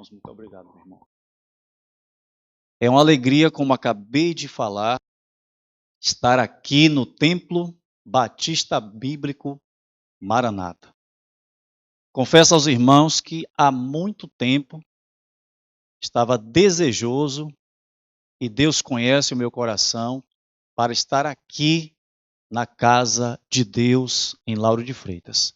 Muito obrigado, meu irmão. É uma alegria, como acabei de falar, estar aqui no Templo Batista Bíblico Maranata. Confesso aos irmãos que há muito tempo estava desejoso, e Deus conhece o meu coração, para estar aqui na casa de Deus em Lauro de Freitas.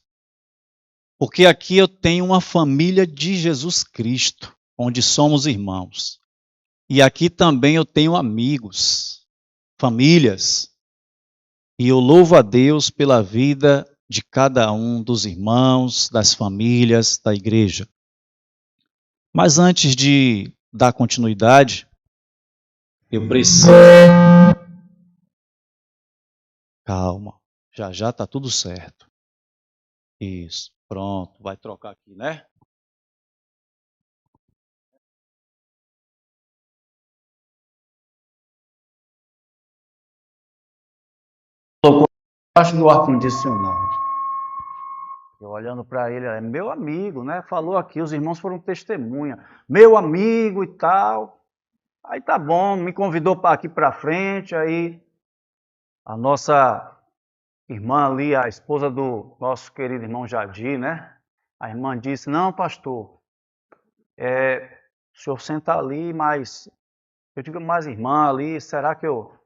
Porque aqui eu tenho uma família de Jesus Cristo, onde somos irmãos. E aqui também eu tenho amigos, famílias. E eu louvo a Deus pela vida de cada um dos irmãos, das famílias, da igreja. Mas antes de dar continuidade, eu preciso. Calma, já está tudo certo. Isso, pronto, vai trocar aqui, né? Colocou embaixo do ar-condicionado. Eu olhando para ele, é meu amigo, né? Falou aqui, os irmãos foram testemunha. Meu amigo e tal. Aí tá bom, me convidou para aqui para frente, aí a nossa irmã ali, a esposa do nosso querido irmão Jadir, né? A irmã disse, não, pastor, o senhor senta ali, mas eu digo, mas irmã ali, será que eu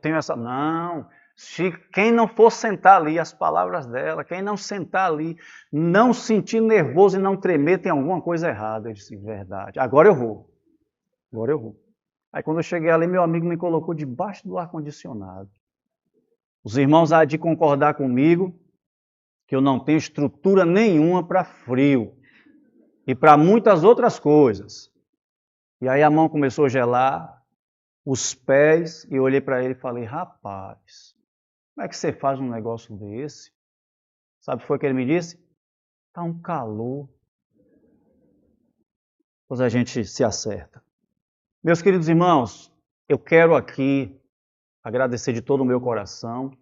tenho essa... Não, se quem não for sentar ali, as palavras dela, quem não sentar ali, não sentir nervoso e não tremer, tem alguma coisa errada. Eu disse, verdade, agora eu vou. Aí quando eu cheguei ali, meu amigo me colocou debaixo do ar-condicionado. Os irmãos há de concordar comigo que eu não tenho estrutura nenhuma para frio e para muitas outras coisas. E aí a mão começou a gelar, os pés, e eu olhei para ele e falei, rapaz, como é que você faz um negócio desse? Sabe o que foi que ele me disse? Tá um calor. Pois a gente se acerta. Meus queridos irmãos, eu quero aqui agradecer de todo o meu coração.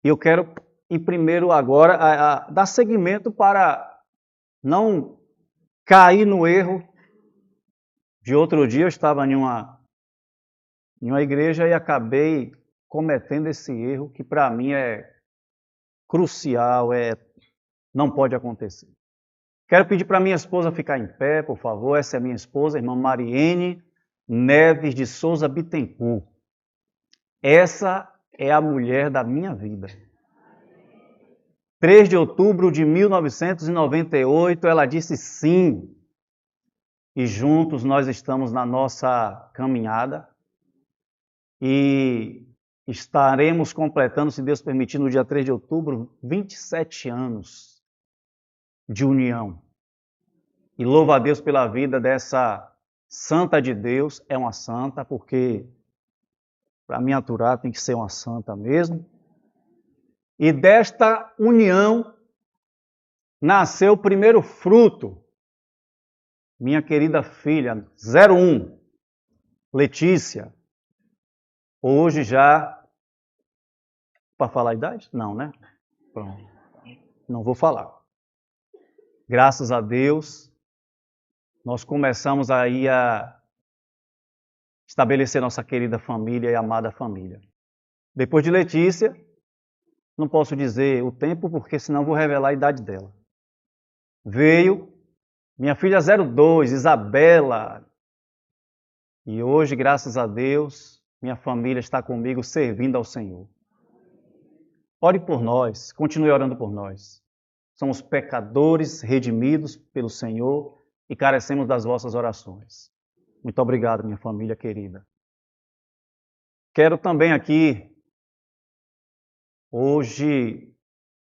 E eu quero, em primeiro agora, dar seguimento para não cair no erro de outro dia. Eu estava em uma igreja e acabei cometendo esse erro que para mim é crucial, não pode acontecer. Quero pedir para minha esposa ficar em pé, por favor. Essa é minha esposa, irmã Mariene Neves de Souza Bittencourt. Essa é a mulher da minha vida. 3 de outubro de 1998, ela disse sim. E juntos nós estamos na nossa caminhada. E estaremos completando, se Deus permitir, no dia 3 de outubro, 27 anos de união. E louvo a Deus pela vida dessa santa de Deus. É uma santa, porque para me aturar tem que ser uma santa mesmo. E desta união nasceu o primeiro fruto. Minha querida filha, 01, Letícia. Hoje já... Para falar a idade? Não, né? Pronto. Não vou falar. Graças a Deus, nós começamos aí a estabelecer nossa querida família e amada família. Depois de Letícia, não posso dizer o tempo, porque senão vou revelar a idade dela. Veio minha filha 02, Isabela. E hoje, graças a Deus, minha família está comigo servindo ao Senhor. Ore por nós, continue orando por nós. Somos pecadores redimidos pelo Senhor e carecemos das vossas orações. Muito obrigado, minha família querida. Quero também aqui, hoje,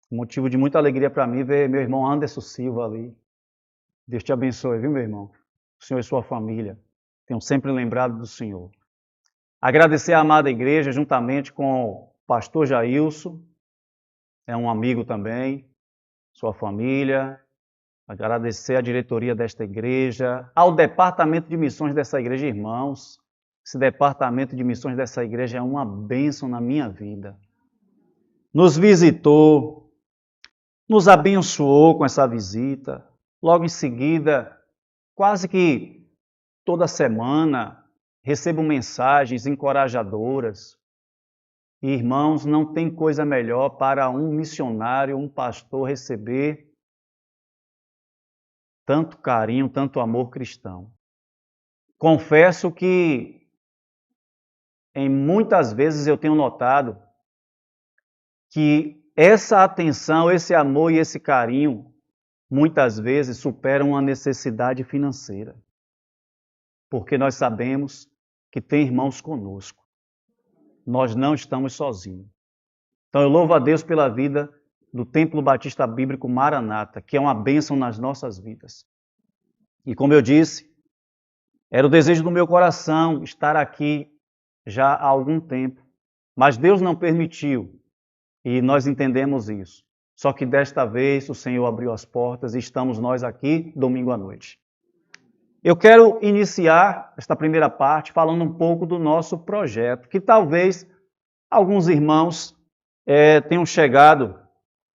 motivo de muita alegria para mim, ver meu irmão Anderson Silva ali. Deus te abençoe, viu, meu irmão? O Senhor e sua família. Tenham sempre lembrado do Senhor. Agradecer à amada igreja, juntamente com o pastor Jailson, é um amigo também, sua família. Agradecer à diretoria desta igreja, ao departamento de missões dessa igreja, irmãos. Esse departamento de missões dessa igreja é uma bênção na minha vida. Nos visitou, nos abençoou com essa visita. Logo em seguida, quase que toda semana recebo mensagens encorajadoras. E, irmãos, não tem coisa melhor para um missionário, um pastor receber tanto carinho, tanto amor cristão. Confesso que em muitas vezes eu tenho notado que essa atenção, esse amor e esse carinho muitas vezes superam uma necessidade financeira. Porque nós sabemos que tem irmãos conosco. Nós não estamos sozinhos. Então eu louvo a Deus pela vida do Templo Batista Bíblico Maranata, que é uma bênção nas nossas vidas. E como eu disse, era o desejo do meu coração estar aqui já há algum tempo, mas Deus não permitiu e nós entendemos isso. Só que desta vez o Senhor abriu as portas e estamos nós aqui domingo à noite. Eu quero iniciar esta primeira parte falando um pouco do nosso projeto, que talvez alguns irmãos tenham chegado.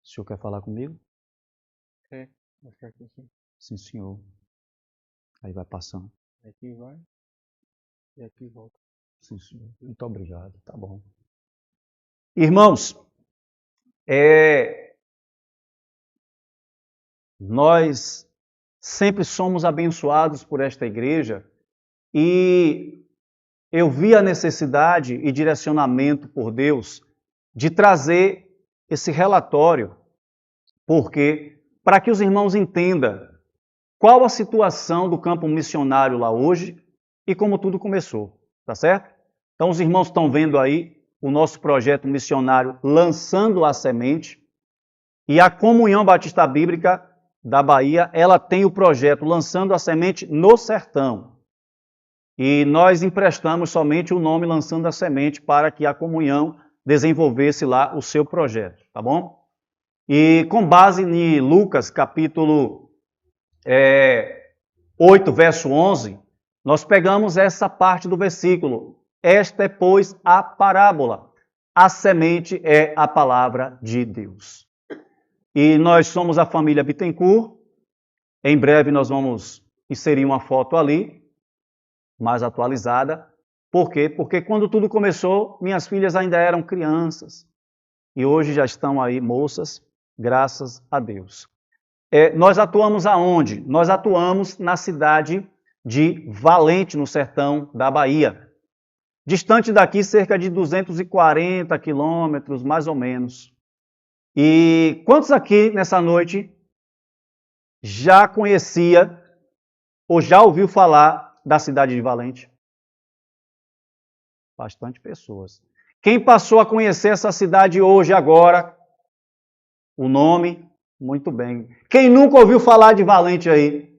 O senhor quer falar comigo? Sim, senhor. Aí vai passando. Aqui vai e aqui volta. Sim, senhor. Muito obrigado. Tá bom. Irmãos, nós sempre somos abençoados por esta igreja e eu vi a necessidade e direcionamento por Deus de trazer esse relatório, porque para que os irmãos entendam qual a situação do campo missionário lá hoje e como tudo começou, tá certo? Então os irmãos estão vendo aí o nosso projeto missionário Lançando a Semente e a Comunhão Batista Bíblica da Bahia, ela tem o projeto Lançando a Semente no Sertão. E nós emprestamos somente o nome Lançando a Semente para que a comunhão desenvolvesse lá o seu projeto, tá bom? E com base em Lucas, capítulo 8, verso 11, nós pegamos essa parte do versículo. Esta é, pois, a parábola. A semente é a palavra de Deus. E nós somos a família Bittencourt. Em breve nós vamos inserir uma foto ali, mais atualizada. Por quê? Porque quando tudo começou, minhas filhas ainda eram crianças. E hoje já estão aí moças, graças a Deus. Nós atuamos aonde? Nós atuamos na cidade de Valente, no sertão da Bahia. Distante daqui, cerca de 240 quilômetros, mais ou menos. E quantos aqui nessa noite já conhecia ou já ouviu falar da cidade de Valente? Bastante pessoas. Quem passou a conhecer essa cidade hoje, agora? O nome? Muito bem. Quem nunca ouviu falar de Valente aí?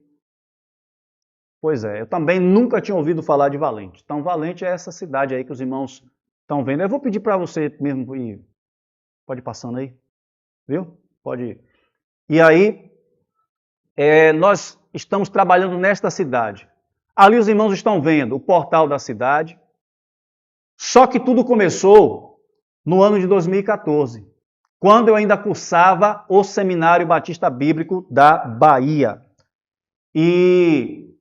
Pois é, eu também nunca tinha ouvido falar de Valente. Então, Valente é essa cidade aí que os irmãos estão vendo. Eu vou pedir para você mesmo ir. Pode ir passando aí. Viu? Pode ir. E aí, nós estamos trabalhando nesta cidade. Ali os irmãos estão vendo o portal da cidade. Só que tudo começou no ano de 2014, quando eu ainda cursava o Seminário Batista Bíblico da Bahia. E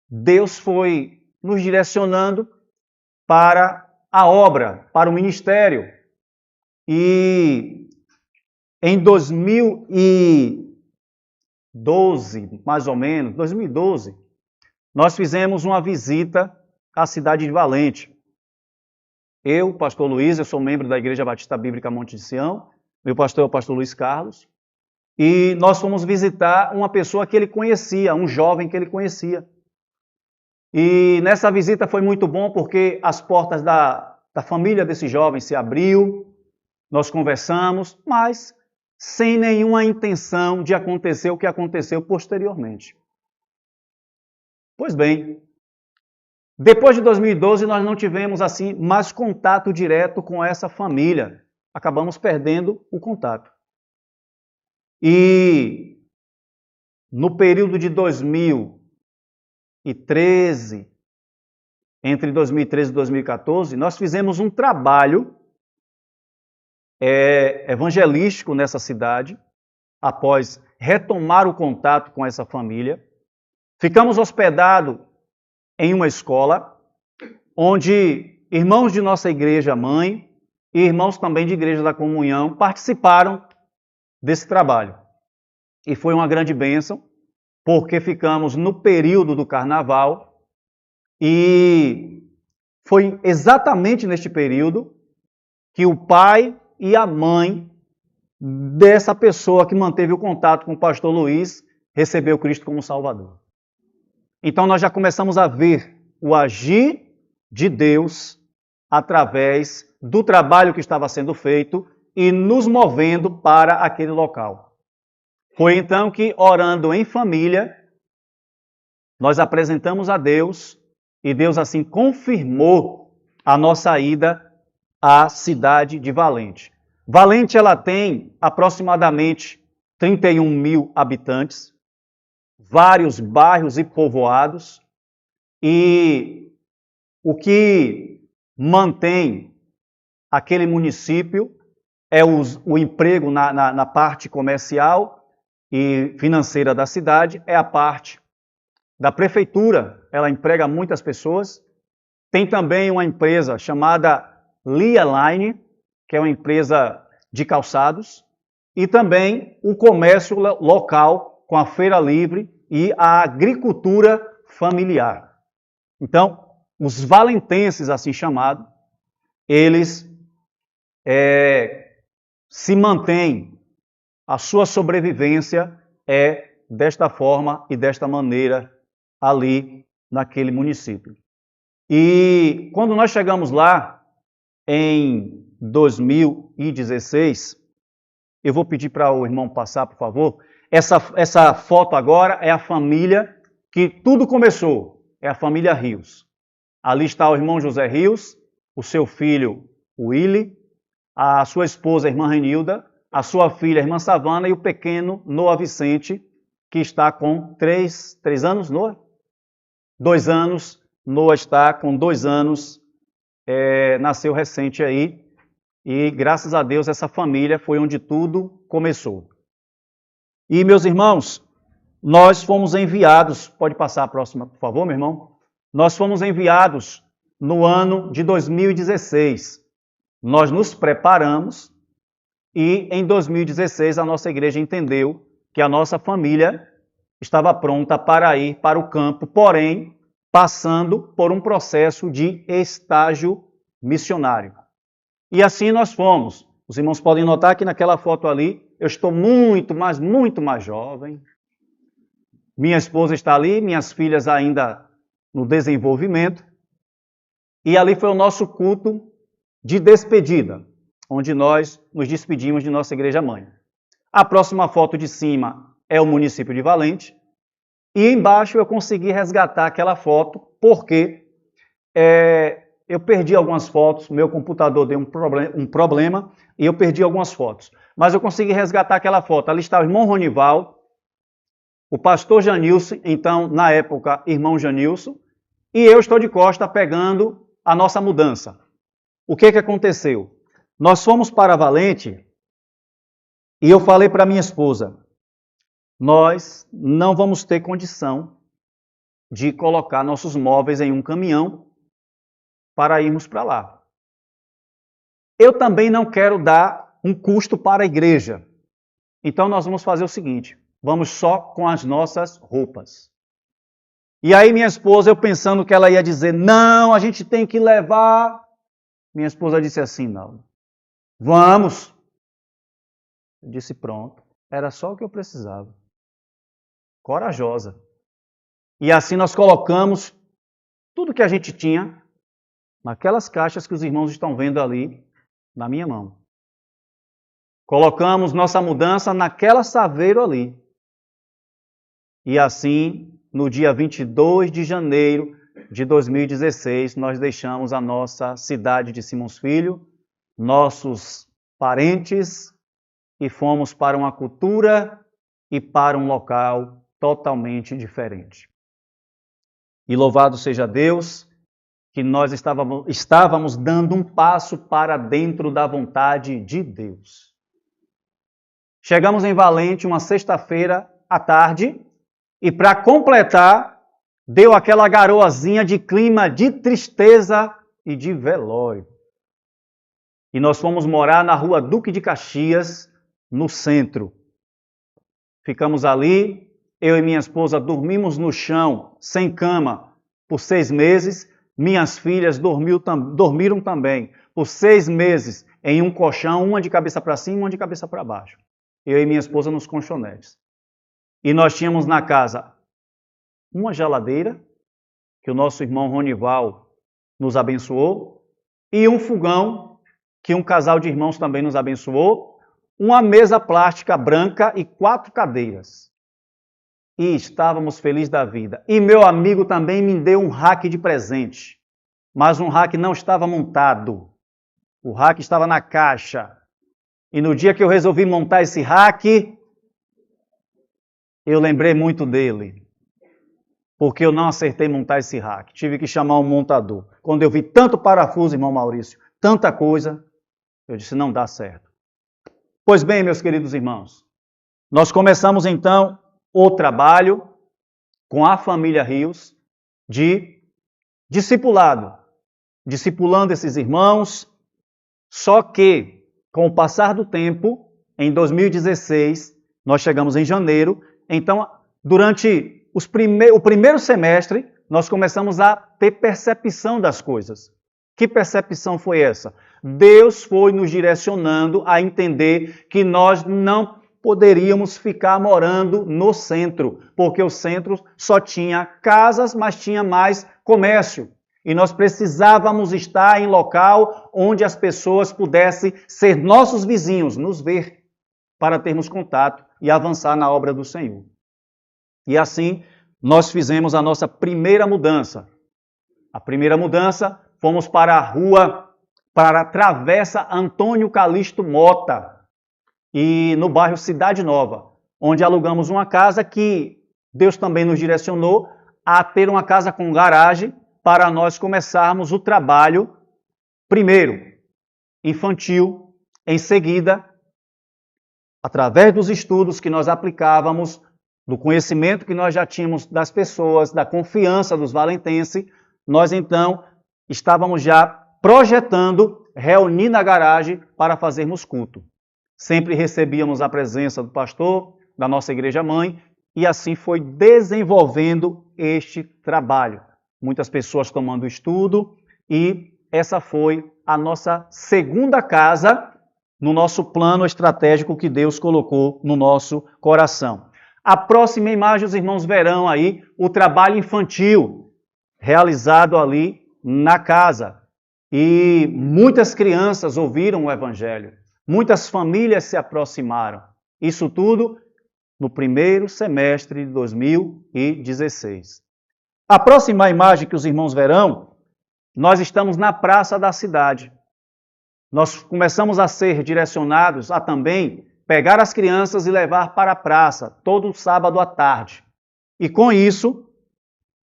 Deus foi nos direcionando para a obra, para o ministério. E em 2012, mais ou menos, 2012, nós fizemos uma visita à cidade de Valente. Eu, pastor Luiz, eu sou membro da Igreja Batista Bíblica Monte de Sião, meu pastor é o pastor Luiz Carlos, e nós fomos visitar uma pessoa que ele conhecia, um jovem que ele conhecia. E nessa visita foi muito bom porque as portas da família desse jovem se abriu, nós conversamos, mas sem nenhuma intenção de acontecer o que aconteceu posteriormente. Pois bem, depois de 2012 nós não tivemos assim mais contato direto com essa família. Acabamos perdendo o contato. E no período de 2013, entre 2013 e 2014, nós fizemos um trabalho evangelístico nessa cidade, após retomar o contato com essa família. Ficamos hospedados em uma escola onde irmãos de nossa igreja mãe e irmãos também de igreja da comunhão participaram desse trabalho. E foi uma grande bênção, porque ficamos no período do carnaval e foi exatamente neste período que o pai e a mãe dessa pessoa que manteve o contato com o pastor Luiz recebeu Cristo como Salvador. Então nós já começamos a ver o agir de Deus através do trabalho que estava sendo feito e nos movendo para aquele local. Foi então que, orando em família, nós apresentamos a Deus e Deus assim confirmou a nossa ida à cidade de Valente. Valente, ela tem aproximadamente 31 mil habitantes, vários bairros e povoados, e o que mantém aquele município é o emprego na parte comercial e financeira da cidade, é a parte da prefeitura, ela emprega muitas pessoas. Tem também uma empresa chamada Lia Line, que é uma empresa de calçados, e também o comércio local com a feira livre e a agricultura familiar. Então, os valentenses, assim chamados, eles se mantêm, a sua sobrevivência é desta forma e desta maneira ali naquele município. E quando nós chegamos lá, em 2016, eu vou pedir para o irmão passar, por favor. Essa foto agora é a família que tudo começou, é a família Rios. Ali está o irmão José Rios, o seu filho Willy, a sua esposa, a irmã Renilda, a sua filha, a irmã Savana, e o pequeno Noah Vicente, que está com 3 anos, Noah? 2 anos, Noah está com 2 anos, nasceu recente aí, e graças a Deus essa família foi onde tudo começou. E meus irmãos, nós fomos enviados, pode passar a próxima, por favor, meu irmão? Nós fomos enviados no ano de 2016. Nós nos preparamos e em 2016 a nossa igreja entendeu que a nossa família estava pronta para ir para o campo, porém passando por um processo de estágio missionário. E assim nós fomos. Os irmãos podem notar que naquela foto ali eu estou muito mais jovem. Minha esposa está ali, minhas filhas ainda no desenvolvimento. E ali foi o nosso culto de despedida, onde nós nos despedimos de nossa igreja mãe. A próxima foto de cima é o município de Valente. E embaixo eu consegui resgatar aquela foto porque eu perdi algumas fotos, meu computador deu um problema e eu perdi algumas fotos. Mas eu consegui resgatar aquela foto. Ali está o irmão Ronival, o pastor Janilson, então na época irmão Janilson, e eu estou de costa pegando a nossa mudança. O que aconteceu? Nós fomos para Valente e eu falei para minha esposa, nós não vamos ter condição de colocar nossos móveis em um caminhão para irmos para lá. Eu também não quero dar um custo para a igreja. Então nós vamos fazer o seguinte, vamos só com as nossas roupas. E aí minha esposa, eu pensando que ela ia dizer, não, a gente tem que levar. Minha esposa disse assim, não, vamos. Eu disse, pronto, era só o que eu precisava. Corajosa. E assim nós colocamos tudo que a gente tinha naquelas caixas que os irmãos estão vendo ali na minha mão. Colocamos nossa mudança naquela saveiro ali. E assim, no dia 22 de janeiro de 2016, nós deixamos a nossa cidade de Simões Filho, nossos parentes, e fomos para uma cultura e para um local totalmente diferente. E louvado seja Deus, que nós estávamos dando um passo para dentro da vontade de Deus. Chegamos em Valente uma sexta-feira à tarde, E para completar, deu aquela garoazinha de clima de tristeza e de velório. E nós fomos morar na rua Duque de Caxias, no centro. Ficamos ali, eu e minha esposa dormimos no chão, sem cama, por 6 meses. Minhas filhas dormiram também por 6 meses em um colchão, uma de cabeça para cima e uma de cabeça para baixo. Eu e minha esposa nos colchonetes. E nós tínhamos na casa uma geladeira, que o nosso irmão Ronival nos abençoou, e um fogão, que um casal de irmãos também nos abençoou, uma mesa plástica branca e 4 cadeiras. E estávamos felizes da vida. E meu amigo também me deu um rack de presente. Mas um rack não estava montado. O rack estava na caixa. E no dia que eu resolvi montar esse rack, eu lembrei muito dele. Porque eu não acertei montar esse rack. Tive que chamar um montador. Quando eu vi tanto parafuso, irmão Maurício, tanta coisa, eu disse, não dá certo. Pois bem, meus queridos irmãos, nós começamos então o trabalho com a família Rios de discipulado, discipulando esses irmãos, só que com o passar do tempo, em 2016, nós chegamos em janeiro, então durante o primeiro semestre, nós começamos a ter percepção das coisas. Que percepção foi essa? Deus foi nos direcionando a entender que nós não poderíamos ficar morando no centro, porque o centro só tinha casas, mas tinha mais comércio. E nós precisávamos estar em local onde as pessoas pudessem ser nossos vizinhos, nos ver, para termos contato e avançar na obra do Senhor. E assim, nós fizemos a nossa primeira mudança. A primeira mudança, fomos para a rua, para a Travessa Antônio Calixto Mota, e no bairro Cidade Nova, onde alugamos uma casa que Deus também nos direcionou a ter uma casa com garagem para nós começarmos o trabalho, primeiro, infantil, em seguida, através dos estudos que nós aplicávamos, do conhecimento que nós já tínhamos das pessoas, da confiança dos valentenses, nós então estávamos já projetando, reunir na garagem para fazermos culto. Sempre recebíamos a presença do pastor, da nossa igreja mãe, e assim foi desenvolvendo este trabalho. Muitas pessoas tomando estudo, e essa foi a nossa segunda casa no nosso plano estratégico que Deus colocou no nosso coração. A próxima imagem, os irmãos verão aí o trabalho infantil realizado ali na casa. E muitas crianças ouviram o Evangelho. Muitas famílias se aproximaram. Isso tudo no primeiro semestre de 2016. A próxima imagem que os irmãos verão, nós estamos na praça da cidade. Nós começamos a ser direcionados a também pegar as crianças e levar para a praça, todo sábado à tarde. E com isso,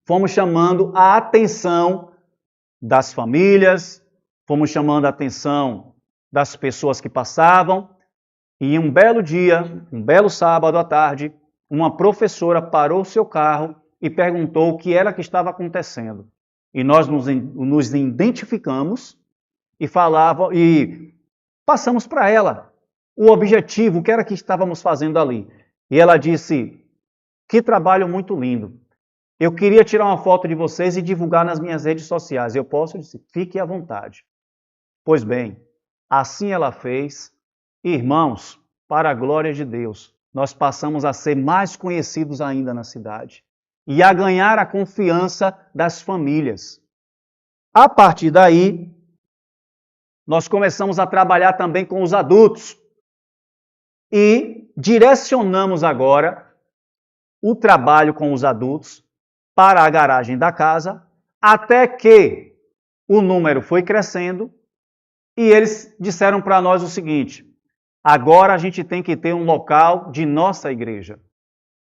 fomos chamando a atenção das famílias, fomos chamando a atenção das pessoas que passavam, e um belo dia, um belo sábado à tarde, uma professora parou o seu carro e perguntou o que era que estava acontecendo. E nós nos identificamos e passamos para ela o objetivo, o que era que estávamos fazendo ali. E ela disse, que trabalho muito lindo. Eu queria tirar uma foto de vocês e divulgar nas minhas redes sociais. Eu posso? Eu disse, fique à vontade. Pois bem, assim ela fez. Irmãos, para a glória de Deus, nós passamos a ser mais conhecidos ainda na cidade e a ganhar a confiança das famílias. A partir daí, nós começamos a trabalhar também com os adultos e direcionamos agora o trabalho com os adultos para a garagem da casa, até que o número foi crescendo e eles disseram para nós o seguinte, agora a gente tem que ter um local de nossa igreja.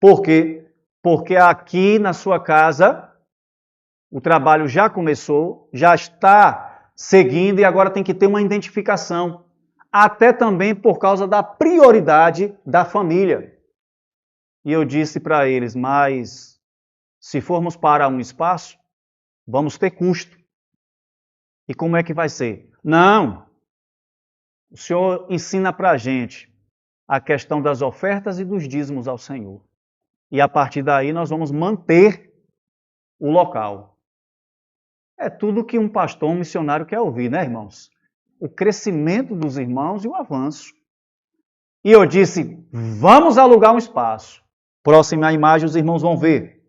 Por quê? Porque aqui na sua casa o trabalho já começou, já está seguindo e agora tem que ter uma identificação. Até também por causa da prioridade da família. E eu disse para eles, mas se formos para um espaço, vamos ter custo. E como é que vai ser? Não, o Senhor ensina para a gente a questão das ofertas e dos dízimos ao Senhor. E a partir daí nós vamos manter o local. É tudo que um pastor, um missionário quer ouvir, né, irmãos? O crescimento dos irmãos e o avanço. E eu disse, vamos alugar um espaço. Próxima imagem os irmãos vão ver.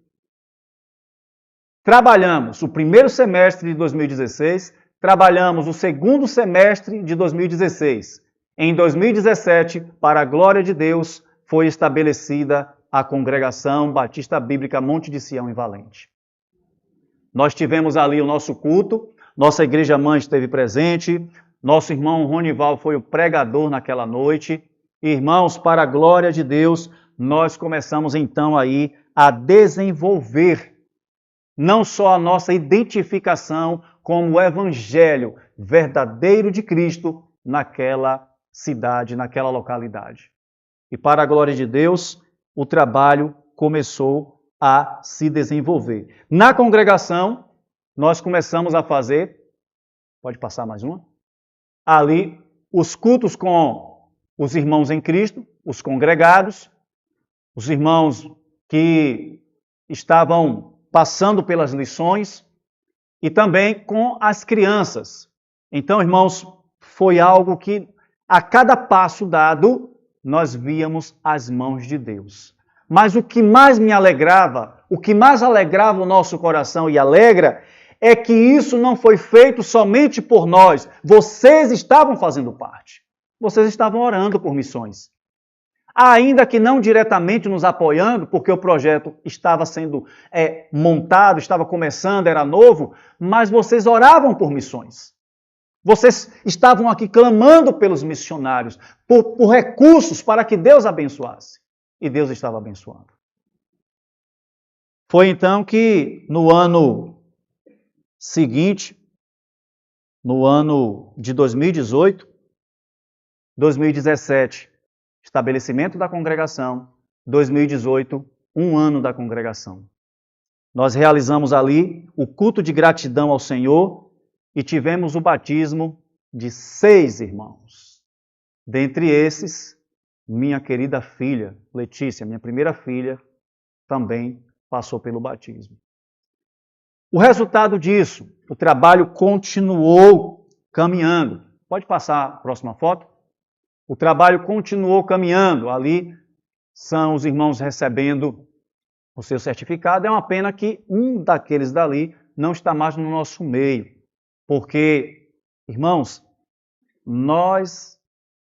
Trabalhamos o primeiro semestre de 2016, trabalhamos o segundo semestre de 2016. Em 2017, para a glória de Deus, foi estabelecida a Congregação Batista Bíblica Monte de Sião em Valente. Nós tivemos ali o nosso culto, nossa igreja-mãe esteve presente, nosso irmão Ronival foi o pregador naquela noite. Irmãos, para a glória de Deus, nós começamos então aí a desenvolver não só a nossa identificação como o evangelho verdadeiro de Cristo naquela cidade, naquela localidade. E para a glória de Deus, o trabalho começou a se desenvolver. Na congregação, nós começamos a fazer, pode passar mais uma? Ali, os cultos com os irmãos em Cristo, os congregados, os irmãos que estavam passando pelas lições e também com as crianças. Então, irmãos, foi algo que a cada passo dado, nós víamos as mãos de Deus. Mas o que mais me alegrava, o que mais alegrava o nosso coração e alegra, é que isso não foi feito somente por nós. Vocês estavam fazendo parte. Vocês estavam orando por missões. Ainda que não diretamente nos apoiando, porque o projeto estava sendo montado, estava começando, era novo, mas vocês oravam por missões. Vocês estavam aqui clamando pelos missionários, por recursos para que Deus abençoasse. E Deus estava abençoando. Foi então que no ano seguinte, no ano de 2018, 2017, estabelecimento da congregação, 2018, um ano da congregação. Nós realizamos ali o culto de gratidão ao Senhor e tivemos o batismo de 6 irmãos. Dentre esses, minha querida filha, Letícia, minha primeira filha, também passou pelo batismo. O resultado disso, o trabalho continuou caminhando. Pode passar a próxima foto? O trabalho continuou caminhando. Ali são os irmãos recebendo o seu certificado. É uma pena que um daqueles dali não está mais no nosso meio. Porque, irmãos, nós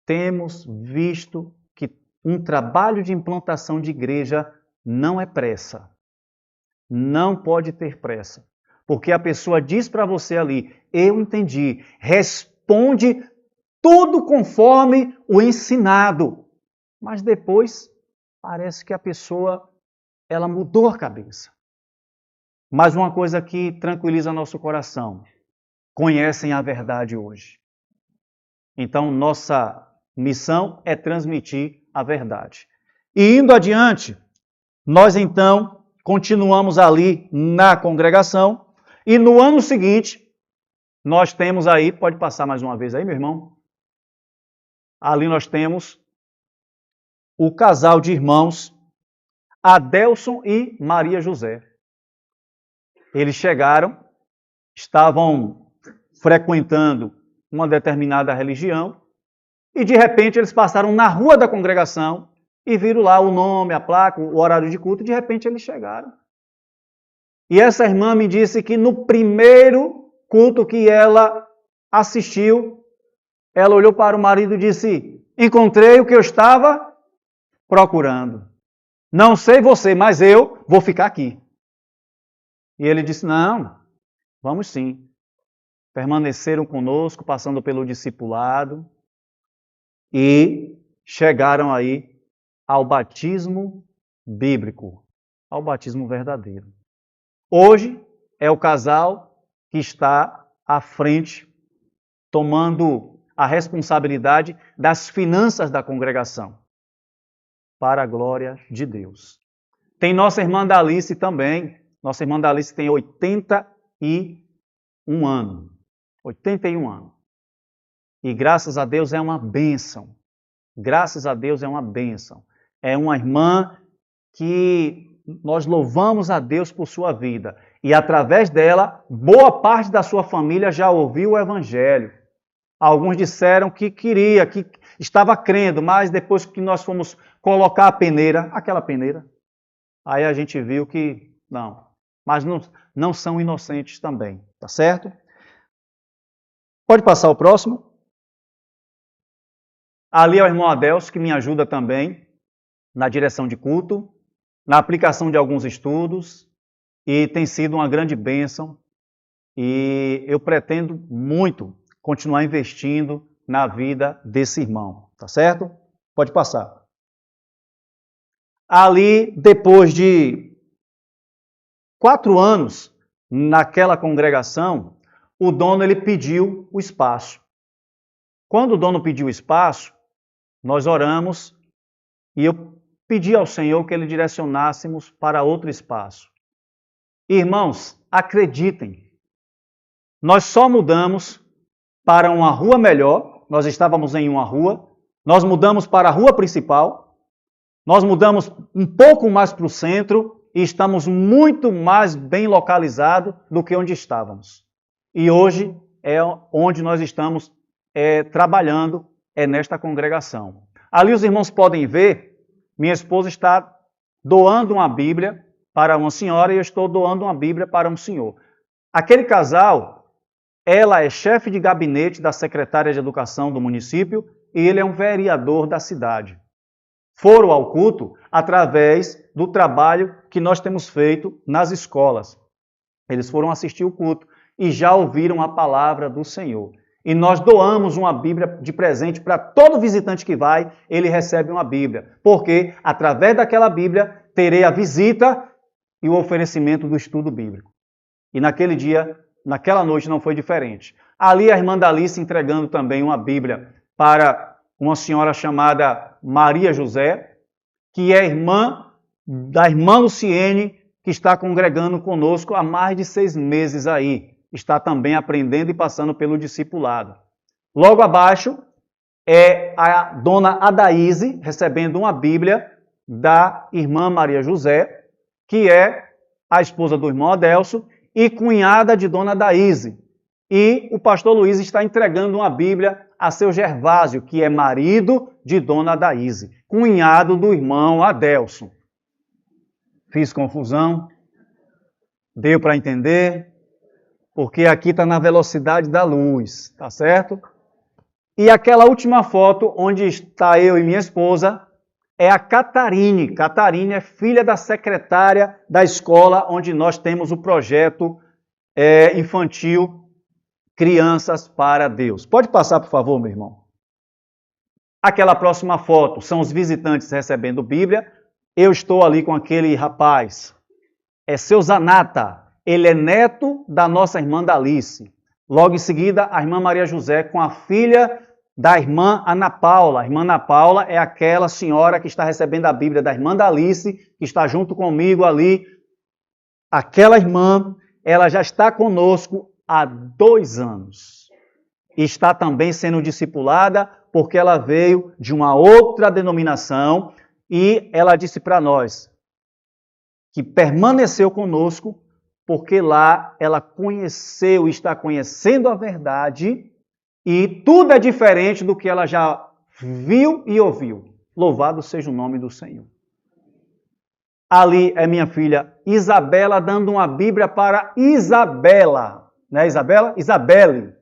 temos visto que um trabalho de implantação de igreja não é pressa. Não pode ter pressa. Porque a pessoa diz para você ali, eu entendi, responde tudo conforme o ensinado. Mas depois parece que a pessoa ela mudou a cabeça. Mas uma coisa que tranquiliza nosso coração, conhecem a verdade hoje. Então nossa missão é transmitir a verdade. E indo adiante, nós então continuamos ali na congregação e no ano seguinte nós temos aí, pode passar mais uma vez aí, meu irmão? Ali nós temos o casal de irmãos Adelson e Maria José. Eles chegaram, estavam frequentando uma determinada religião e de repente eles passaram na rua da congregação e viram lá o nome, a placa, o horário de culto e de repente eles chegaram. E essa irmã me disse que no primeiro culto que ela assistiu, ela olhou para o marido e disse, encontrei o que eu estava procurando. Não sei você, mas eu vou ficar aqui. E ele disse, não, vamos sim. Permaneceram conosco, passando pelo discipulado e chegaram aí ao batismo bíblico, ao batismo verdadeiro. Hoje é o casal que está à frente, tomando a responsabilidade das finanças da congregação. para a glória de Deus. Tem nossa irmã Dalice também. Nossa irmã Dalice tem 81 anos. 81 anos. E graças a Deus é uma bênção. Graças a Deus é uma bênção. É uma irmã que nós louvamos a Deus por sua vida. E através dela, boa parte da sua família já ouviu o Evangelho. Alguns disseram que queria, que estava crendo, mas depois que nós fomos colocar a peneira, aquela peneira, aí a gente viu que não. Mas não são inocentes também, tá certo? Pode passar o próximo. Ali é o irmão Adelso, que me ajuda também na direção de culto, na aplicação de alguns estudos, e tem sido uma grande bênção. E eu pretendo muito continuar investindo na vida desse irmão, tá certo? Pode passar. Ali, depois de 4 anos naquela congregação, o dono ele pediu o espaço. Quando o dono pediu o espaço, nós oramos e eu pedi ao Senhor que ele direcionássemos para outro espaço. Irmãos, acreditem, nós só mudamos para uma rua melhor, nós estávamos em uma rua, nós mudamos para a rua principal, nós mudamos um pouco mais para o centro e estamos muito mais bem localizados do que onde estávamos. E hoje é onde nós estamos trabalhando, é nesta congregação. Ali os irmãos podem ver, minha esposa está doando uma Bíblia para uma senhora e eu estou doando uma Bíblia para um senhor. Aquele casal, ela é chefe de gabinete da secretária de educação do município e ele é um vereador da cidade. Foram ao culto através do trabalho que nós temos feito nas escolas. Eles foram assistir o culto e já ouviram a palavra do Senhor. E nós doamos uma Bíblia de presente para todo visitante que vai, ele recebe uma Bíblia. Porque através daquela Bíblia terei a visita e o oferecimento do estudo bíblico. E naquele dia, naquela noite não foi diferente. Ali a irmã Dalice entregando também uma Bíblia para uma senhora chamada Maria José, que é irmã da irmã Luciene, que está congregando conosco há mais de 6 meses aí. Está também aprendendo e passando pelo discipulado. Logo abaixo é a dona Adaíse recebendo uma Bíblia da irmã Maria José, que é a esposa do irmão Adelso e cunhada de dona Adaíse. E o pastor Luiz está entregando uma Bíblia a seu Gervásio, que é marido de dona Adaíse, cunhado do irmão Adelso. Fiz confusão? Deu para entender? Porque aqui está na velocidade da luz, tá certo? E aquela última foto, onde está eu e minha esposa, é a Catarine. Catarine é filha da secretária da escola onde nós temos o projeto infantil Crianças para Deus. Pode passar, por favor, meu irmão? Aquela próxima foto são os visitantes recebendo Bíblia. Eu estou ali com aquele rapaz. É seu Zanata. Ele é neto da nossa irmã Dalice. Logo em seguida, a irmã Maria José com a filha da irmã Ana Paula. A irmã Ana Paula é aquela senhora que está recebendo a Bíblia da irmã Dalice, que está junto comigo ali. Aquela irmã, ela já está conosco há 2 anos. E está também sendo discipulada porque ela veio de uma outra denominação e ela disse para nós que permaneceu conosco porque lá ela conheceu e está conhecendo a verdade e tudo é diferente do que ela já viu e ouviu. Louvado seja o nome do Senhor. Ali é minha filha Isabela dando uma Bíblia para Isabela. Não é Isabela? Isabelle.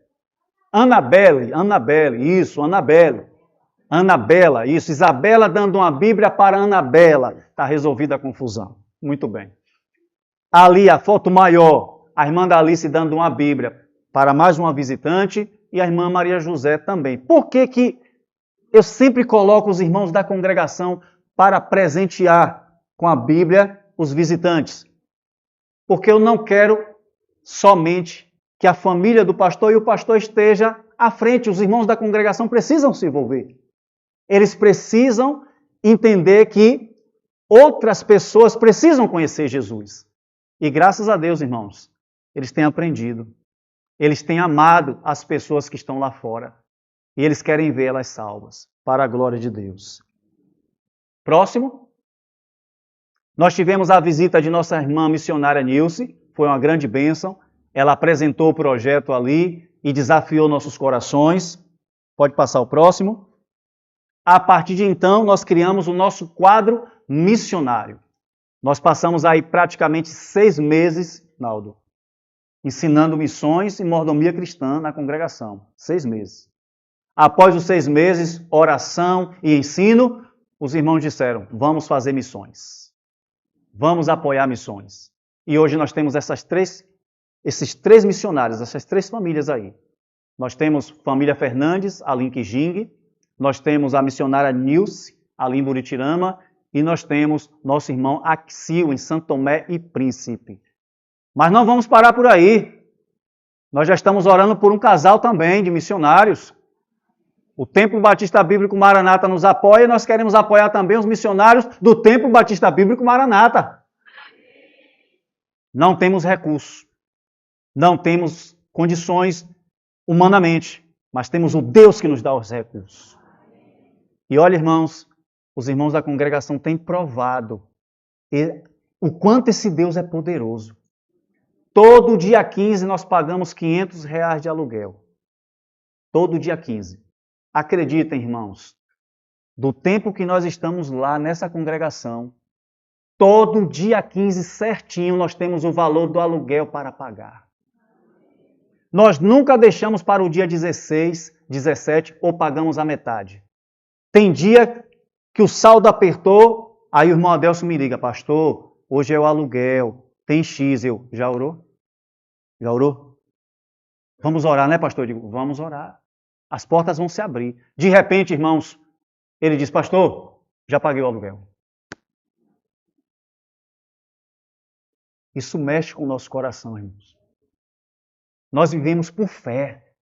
Anabelle, isso, Anabelle. Anabela, isso. Isabela dando uma Bíblia para Anabela. Está resolvida a confusão. Muito bem. Ali, a foto maior, a irmã Dalice dando uma Bíblia para mais uma visitante e a irmã Maria José também. Por que eu sempre coloco os irmãos da congregação para presentear com a Bíblia os visitantes? Porque eu não quero somente que a família do pastor e o pastor esteja à frente. Os irmãos da congregação precisam se envolver. Eles precisam entender que outras pessoas precisam conhecer Jesus. E graças a Deus, irmãos, eles têm aprendido. Eles têm amado as pessoas que estão lá fora. E eles querem vê-las salvas, para a glória de Deus. Próximo. Nós tivemos a visita de nossa irmã missionária Nilce. Foi uma grande bênção. Ela apresentou o projeto ali e desafiou nossos corações. Pode passar o próximo. A partir de então, nós criamos o nosso quadro missionário. Nós passamos aí praticamente 6 meses, Naldo, ensinando missões e mordomia cristã na congregação. 6 meses. Após os 6 meses, oração e ensino, os irmãos disseram, vamos fazer missões. Vamos apoiar missões. E hoje nós temos esses 3 missionários, essas 3 famílias aí. Nós temos família Fernandes, ali em Quijingue. Nós temos a missionária Nilce, ali em Buritirama. E nós temos nosso irmão Axil, em Santo Tomé e Príncipe. Mas não vamos parar por aí. Nós já estamos orando por um casal também de missionários. O Templo Batista Bíblico Maranata nos apoia e nós queremos apoiar também os missionários do Templo Batista Bíblico Maranata. Não temos recursos. Não temos condições humanamente, mas temos o Deus que nos dá os recursos. E olha, irmãos, os irmãos da congregação têm provado o quanto esse Deus é poderoso. Todo dia 15 nós pagamos R$500 de aluguel. Todo dia 15. Acreditem, irmãos, do tempo que nós estamos lá nessa congregação, todo dia 15 certinho nós temos o valor do aluguel para pagar. Nós nunca deixamos para o dia 16, 17 ou pagamos a metade. Tem dia que o saldo apertou, aí o irmão Adelson me liga, pastor, hoje é o aluguel, tem X, já orou? Já orou? Vamos orar, né, pastor? Eu digo, vamos orar. As portas vão se abrir. De repente, irmãos, ele diz, pastor, já paguei o aluguel. Isso mexe com o nosso coração, irmãos. Nós vivemos por fé.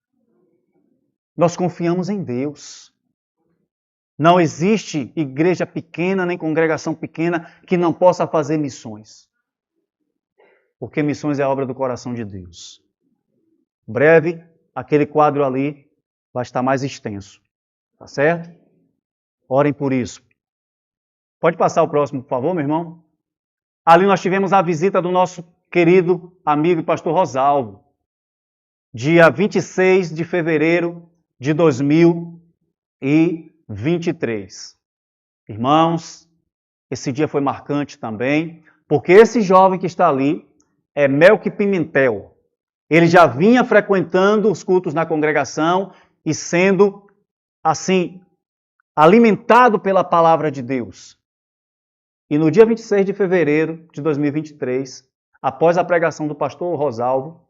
Nós confiamos em Deus. Não existe igreja pequena, nem congregação pequena que não possa fazer missões. Porque missões é a obra do coração de Deus. Breve, aquele quadro ali vai estar mais extenso. Tá certo? Orem por isso. Pode passar o próximo, por favor, meu irmão? Ali nós tivemos a visita do nosso querido amigo e pastor Rosalvo. Dia 26 de fevereiro de 2023. Irmãos, esse dia foi marcante também, porque esse jovem que está ali é Melqui Pimentel. Ele já vinha frequentando os cultos na congregação e sendo, assim, alimentado pela palavra de Deus. E no dia 26 de fevereiro de 2023, após a pregação do pastor Rosalvo,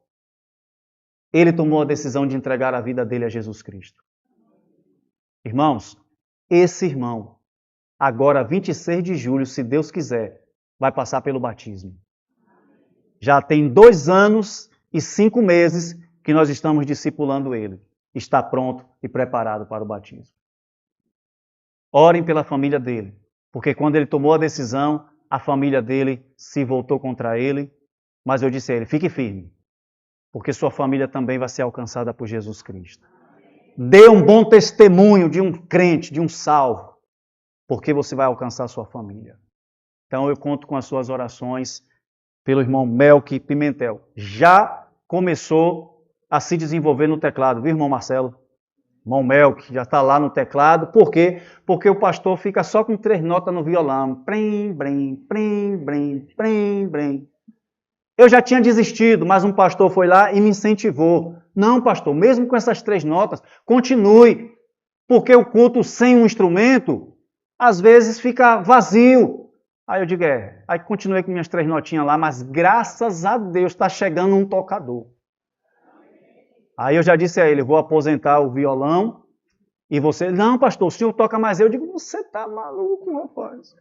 ele tomou a decisão de entregar a vida dele a Jesus Cristo. Irmãos, esse irmão, agora 26 de julho, se Deus quiser, vai passar pelo batismo. Já tem 2 anos e 5 meses que nós estamos discipulando ele. Está pronto e preparado para o batismo. Orem pela família dele, porque quando ele tomou a decisão, a família dele se voltou contra ele, mas eu disse a ele, fique firme, porque sua família também vai ser alcançada por Jesus Cristo. Dê um bom testemunho de um crente, de um salvo, porque você vai alcançar a sua família. Então eu conto com as suas orações pelo irmão Melqui Pimentel. Já começou a se desenvolver no teclado, viu, irmão Marcelo? Irmão Melqui já está lá no teclado. Por quê? Porque o pastor fica só com 3 notas no violão. Prim, brim, prim, brim, prim, brim. Eu já tinha desistido, mas um pastor foi lá e me incentivou. Não, pastor, mesmo com essas 3 notas, continue. Porque o culto sem um instrumento, às vezes fica vazio. Aí eu digo, Aí continuei com minhas 3 notinhas lá, mas graças a Deus está chegando um tocador. Aí eu já disse a ele, vou aposentar o violão e você... Não, pastor, o senhor toca mais eu. Digo, você tá maluco, rapaz.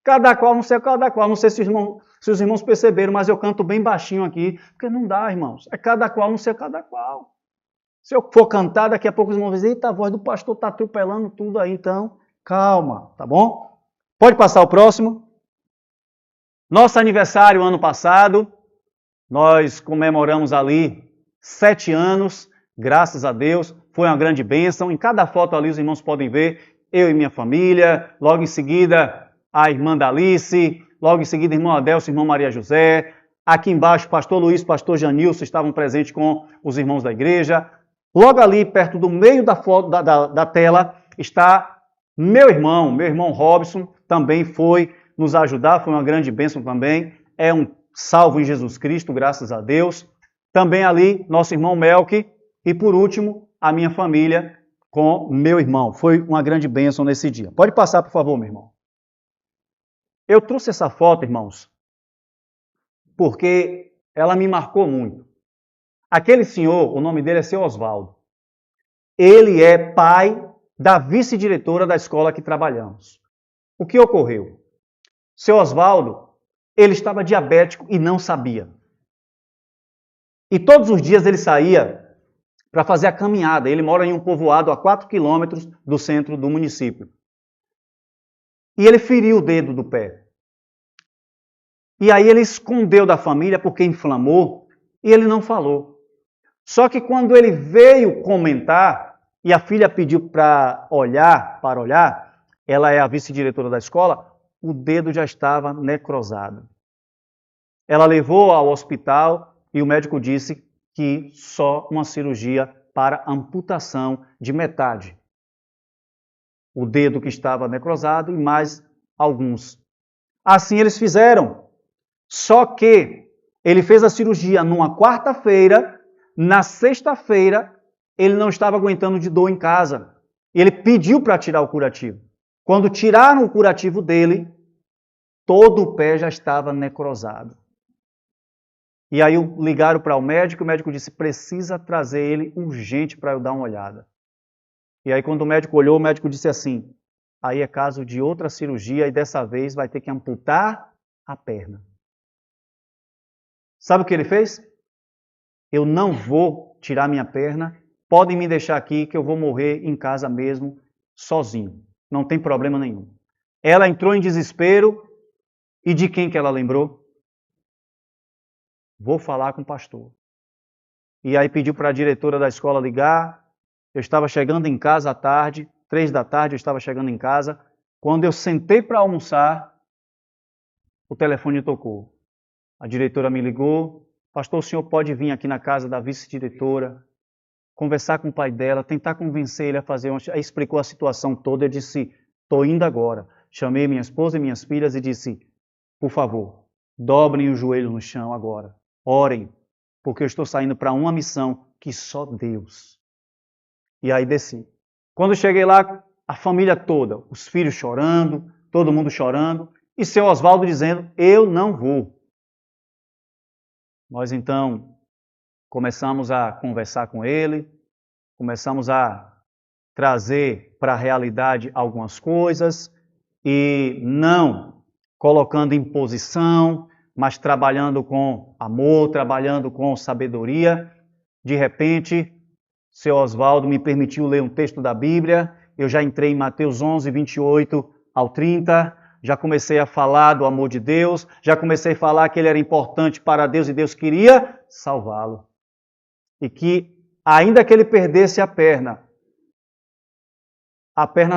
Cada qual, não sei cada qual. Não sei se os irmãos perceberam, mas eu canto bem baixinho aqui. Porque não dá, irmãos. É cada qual, não sei cada qual. Se eu for cantar, daqui a pouco os irmãos vão dizer, eita, a voz do pastor está atropelando tudo aí. Então, Calma, tá bom? Pode passar o próximo. Nosso aniversário ano passado, nós comemoramos ali 7 anos, graças a Deus, foi uma grande bênção. Em cada foto ali os irmãos podem ver eu e minha família, logo em seguida a irmã Dalice, logo em seguida irmão Adelso, irmão Maria José. Aqui embaixo, pastor Luiz, pastor Janilson estavam presentes com os irmãos da igreja. Logo ali, perto do meio da foto da tela, está meu irmão Robson, também foi nos ajudar, foi uma grande bênção também. É um salvo em Jesus Cristo, graças a Deus. Também ali, nosso irmão Melk. E por último, a minha família com meu irmão. Foi uma grande bênção nesse dia. Pode passar, por favor, meu irmão. Eu trouxe essa foto, irmãos, porque ela me marcou muito. Aquele senhor, o nome dele é seu Oswaldo. Ele é pai da vice-diretora da escola que trabalhamos. O que ocorreu? Seu Oswaldo, ele estava diabético e não sabia. E todos os dias ele saía para fazer a caminhada. Ele mora em um povoado a 4 quilômetros do centro do município. E ele feriu o dedo do pé. E aí ele escondeu da família porque inflamou e ele não falou. Só que quando ele veio comentar e a filha pediu para olhar, ela é a vice-diretora da escola, o dedo já estava necrosado. Ela levou ao hospital e o médico disse que só uma cirurgia para amputação de metade. O dedo que estava necrosado e mais alguns. Assim eles fizeram. Só que ele fez a cirurgia numa quarta-feira, na sexta-feira ele não estava aguentando de dor em casa. Ele pediu para tirar o curativo. Quando tiraram o curativo dele, todo o pé já estava necrosado. E aí ligaram para o médico disse, precisa trazer ele urgente para eu dar uma olhada. E aí quando o médico olhou, o médico disse assim, aí é caso de outra cirurgia e dessa vez vai ter que amputar a perna. Sabe o que ele fez? Eu não vou tirar minha perna, podem me deixar aqui que eu vou morrer em casa mesmo, sozinho. Não tem problema nenhum. Ela entrou em desespero e de quem que ela lembrou? Vou falar com o pastor. E aí pediu para a diretora da escola ligar. Eu estava chegando em casa à tarde, 3 da tarde eu estava chegando em casa. Quando eu sentei para almoçar, o telefone tocou. A diretora me ligou. Pastor, o senhor pode vir aqui na casa da vice-diretora, conversar com o pai dela, tentar convencer ele a fazer uma... Aí explicou a situação toda. Eu disse, estou indo agora. Chamei minha esposa e minhas filhas e disse, por favor, dobrem o joelho no chão agora. Orem, porque eu estou saindo para uma missão que só Deus. E aí desci. Quando cheguei lá, a família toda, os filhos chorando, todo mundo chorando, e seu Oswaldo dizendo, eu não vou. Nós então começamos a conversar com ele, começamos a trazer para a realidade algumas coisas, e não colocando imposição, mas trabalhando com amor, trabalhando com sabedoria. De repente, seu Oswaldo me permitiu ler um texto da Bíblia. Eu já entrei em Mateus 11, 28 ao 30. Já comecei a falar do amor de Deus. Já comecei a falar que ele era importante para Deus e Deus queria salvá-lo. E que, ainda que ele perdesse a perna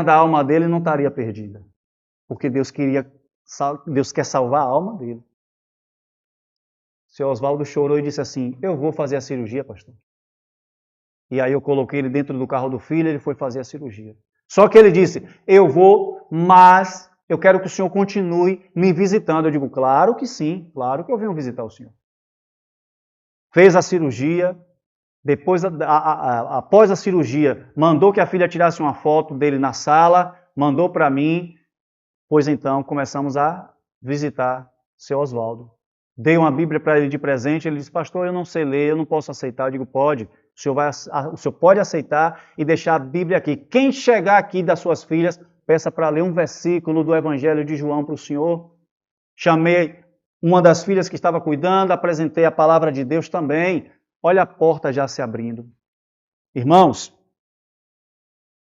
da alma dele não estaria perdida. Porque Deus quer salvar a alma dele. Seu Oswaldo chorou e disse assim, eu vou fazer a cirurgia, pastor. E aí eu coloquei ele dentro do carro do filho, ele foi fazer a cirurgia. Só que ele disse, eu vou, mas eu quero que o senhor continue me visitando. Eu digo, claro que sim, claro que eu venho visitar o senhor. Fez a cirurgia, depois, após a cirurgia, mandou que a filha tirasse uma foto dele na sala, mandou para mim, pois então começamos a visitar seu Oswaldo. Dei uma Bíblia para ele de presente, ele disse, pastor, eu não sei ler, eu não posso aceitar. Eu digo, pode, o senhor pode aceitar e deixar a Bíblia aqui. Quem chegar aqui das suas filhas, peça para ler um versículo do Evangelho de João para o senhor. Chamei uma das filhas que estava cuidando, apresentei a palavra de Deus também. Olha a porta já se abrindo. Irmãos,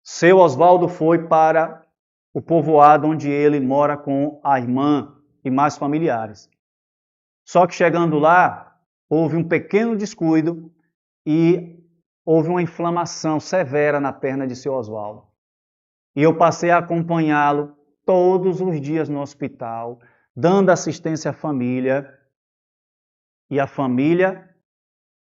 seu Oswaldo foi para o povoado onde ele mora com a irmã e mais familiares. Só que chegando lá, houve um pequeno descuido e houve uma inflamação severa na perna de seu Oswaldo. E eu passei a acompanhá-lo todos os dias no hospital, dando assistência à família, e a família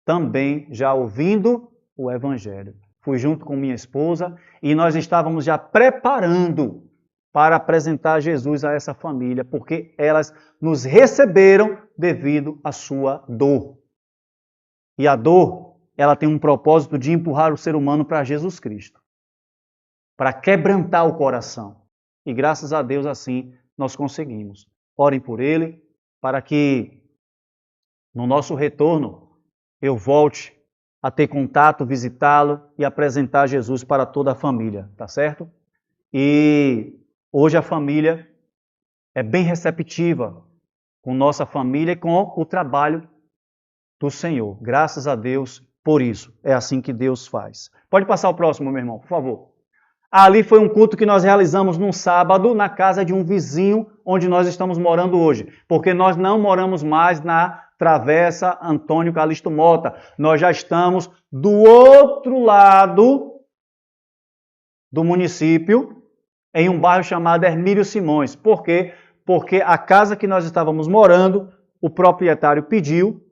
também já ouvindo o Evangelho. Fui junto com minha esposa e nós estávamos já preparando para apresentar Jesus a essa família, porque elas nos receberam devido à sua dor. E a dor, ela tem um propósito de empurrar o ser humano para Jesus Cristo, para quebrantar o coração. E graças a Deus assim nós conseguimos. Orem por ele, para que no nosso retorno eu volte a ter contato, visitá-lo e apresentar Jesus para toda a família, tá certo? E hoje a família é bem receptiva com nossa família e com o trabalho do Senhor. Graças a Deus por isso. É assim que Deus faz. Pode passar o próximo, meu irmão, por favor. Ali foi um culto que nós realizamos num sábado na casa de um vizinho onde nós estamos morando hoje, porque nós não moramos mais na Travessa Antônio Calixto Mota. Nós já estamos do outro lado do município, em um bairro chamado Hermílio Simões. Por quê? Porque a casa que nós estávamos morando, o proprietário pediu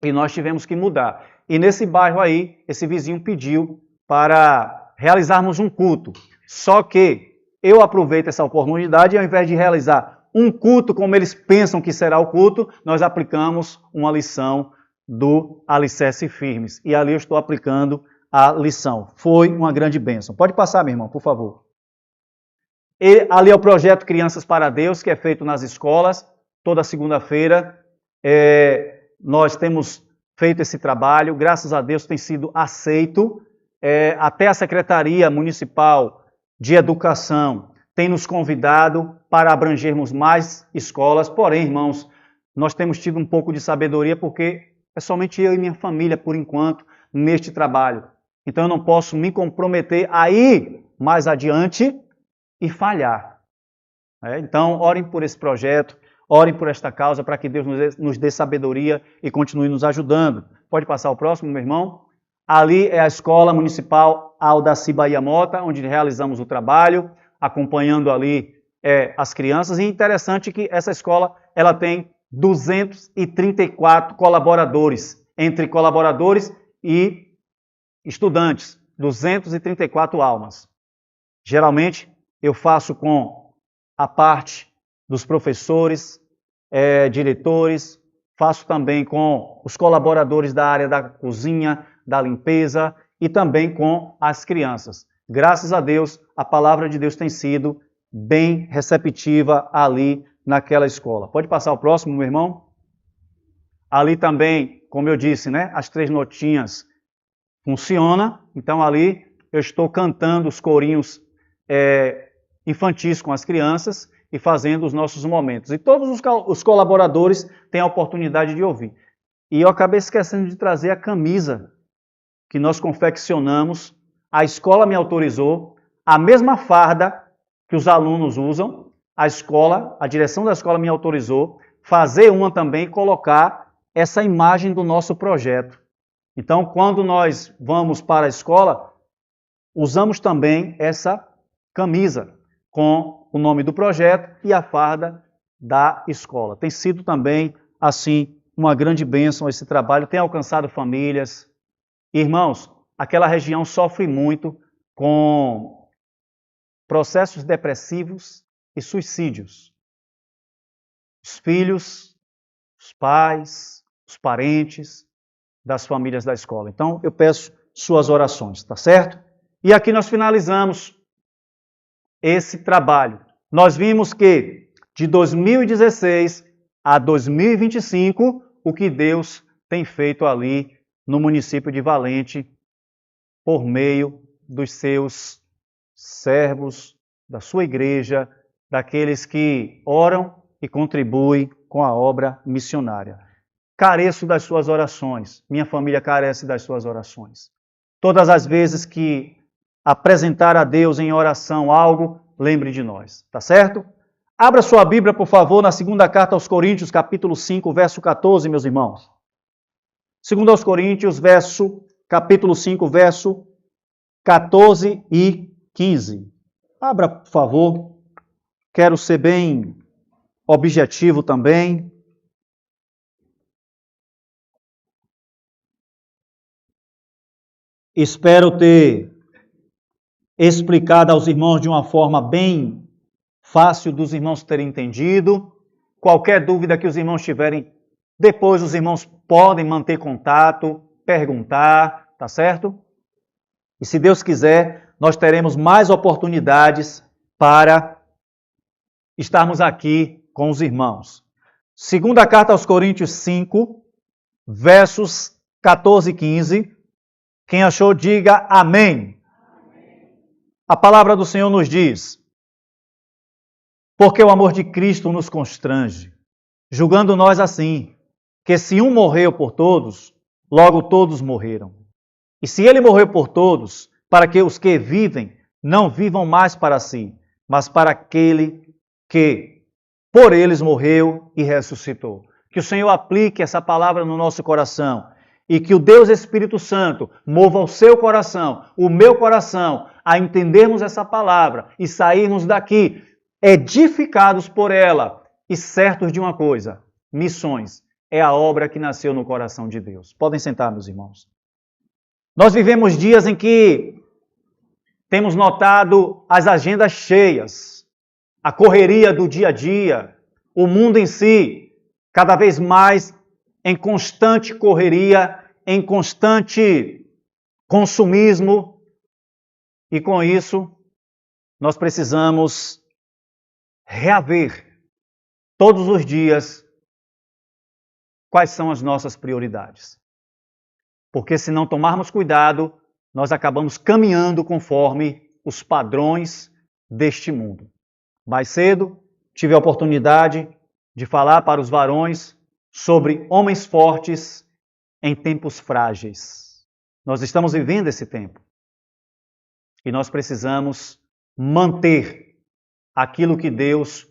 e nós tivemos que mudar. E nesse bairro aí, esse vizinho pediu para realizarmos um culto. Só que eu aproveito essa oportunidade e ao invés de realizar um culto como eles pensam que será o culto, nós aplicamos uma lição do Alicerce Firmes. E ali eu estou aplicando a lição. Foi uma grande bênção. Pode passar, meu irmão, por favor. E ali é o projeto Crianças para Deus, que é feito nas escolas. Toda segunda-feira nós temos feito esse trabalho. Graças a Deus tem sido aceito. Até a Secretaria Municipal de Educação tem nos convidado para abrangermos mais escolas. Porém, irmãos, nós temos tido um pouco de sabedoria porque é somente eu e minha família, por enquanto, neste trabalho. Então eu não posso me comprometer a ir mais adiante e falhar. Então, orem por esse projeto, orem por esta causa para que Deus nos dê sabedoria e continue nos ajudando. Pode passar o próximo, meu irmão? Ali é a Escola Municipal Aldaci Bahia Mota, onde realizamos o trabalho, acompanhando ali as crianças. E interessante que essa escola ela tem 234 colaboradores, entre colaboradores e estudantes, 234 almas. Geralmente eu faço com a parte dos professores, diretores, faço também com os colaboradores da área da cozinha, da limpeza e também com as crianças. Graças a Deus, a palavra de Deus tem sido bem receptiva ali naquela escola. Pode passar o próximo, meu irmão? Ali também, como eu disse, as 3 notinhas funciona. Então ali eu estou cantando os corinhos infantis com as crianças e fazendo os nossos momentos. E todos os colaboradores têm a oportunidade de ouvir. E eu acabei esquecendo de trazer a camisa que nós confeccionamos. A escola me autorizou, a mesma farda que os alunos usam, a direção da escola me autorizou, fazer uma também e colocar essa imagem do nosso projeto. Então, quando nós vamos para a escola, usamos também essa camisa com o nome do projeto e a farda da escola. Tem sido também, assim, uma grande bênção esse trabalho, tem alcançado famílias. Irmãos, aquela região sofre muito com processos depressivos e suicídios. Os filhos, os pais, os parentes das famílias da escola. Então, eu peço suas orações, tá certo? E aqui nós finalizamos esse trabalho. Nós vimos que de 2016 a 2025, o que Deus tem feito ali no município de Valente, por meio dos seus servos, da sua igreja, daqueles que oram e contribuem com a obra missionária. Careço das suas orações, minha família carece das suas orações. Todas as vezes que apresentar a Deus em oração algo, lembre de nós, tá certo? Abra sua Bíblia, por favor, na segunda carta aos Coríntios, capítulo 5, verso 14, meus irmãos. Segundo aos Coríntios, capítulo 5, verso 14 e 15. Abra, por favor. Quero ser bem objetivo também. Espero ter explicado aos irmãos de uma forma bem fácil dos irmãos terem entendido. Qualquer dúvida que os irmãos tiverem, depois os irmãos podem manter contato, perguntar, tá certo? E se Deus quiser, nós teremos mais oportunidades para estarmos aqui com os irmãos. Segunda carta aos Coríntios 5, versos 14 e 15. Quem achou, diga amém. A palavra do Senhor nos diz: porque o amor de Cristo nos constrange, julgando nós assim, que se um morreu por todos, logo todos morreram. E se ele morreu por todos, para que os que vivem não vivam mais para si, mas para aquele que por eles morreu e ressuscitou. Que o Senhor aplique essa palavra no nosso coração e que o Deus Espírito Santo mova o seu coração, o meu coração, a entendermos essa palavra e sairmos daqui edificados por ela e certos de uma coisa: missões é a obra que nasceu no coração de Deus. Podem sentar, meus irmãos. Nós vivemos dias em que temos notado as agendas cheias, a correria do dia a dia, o mundo em si, cada vez mais em constante correria, em constante consumismo. E com isso, nós precisamos reaver todos os dias quais são as nossas prioridades. Porque se não tomarmos cuidado, nós acabamos caminhando conforme os padrões deste mundo. Mais cedo, tive a oportunidade de falar para os varões sobre homens fortes em tempos frágeis. Nós estamos vivendo esse tempo. E nós precisamos manter aquilo que Deus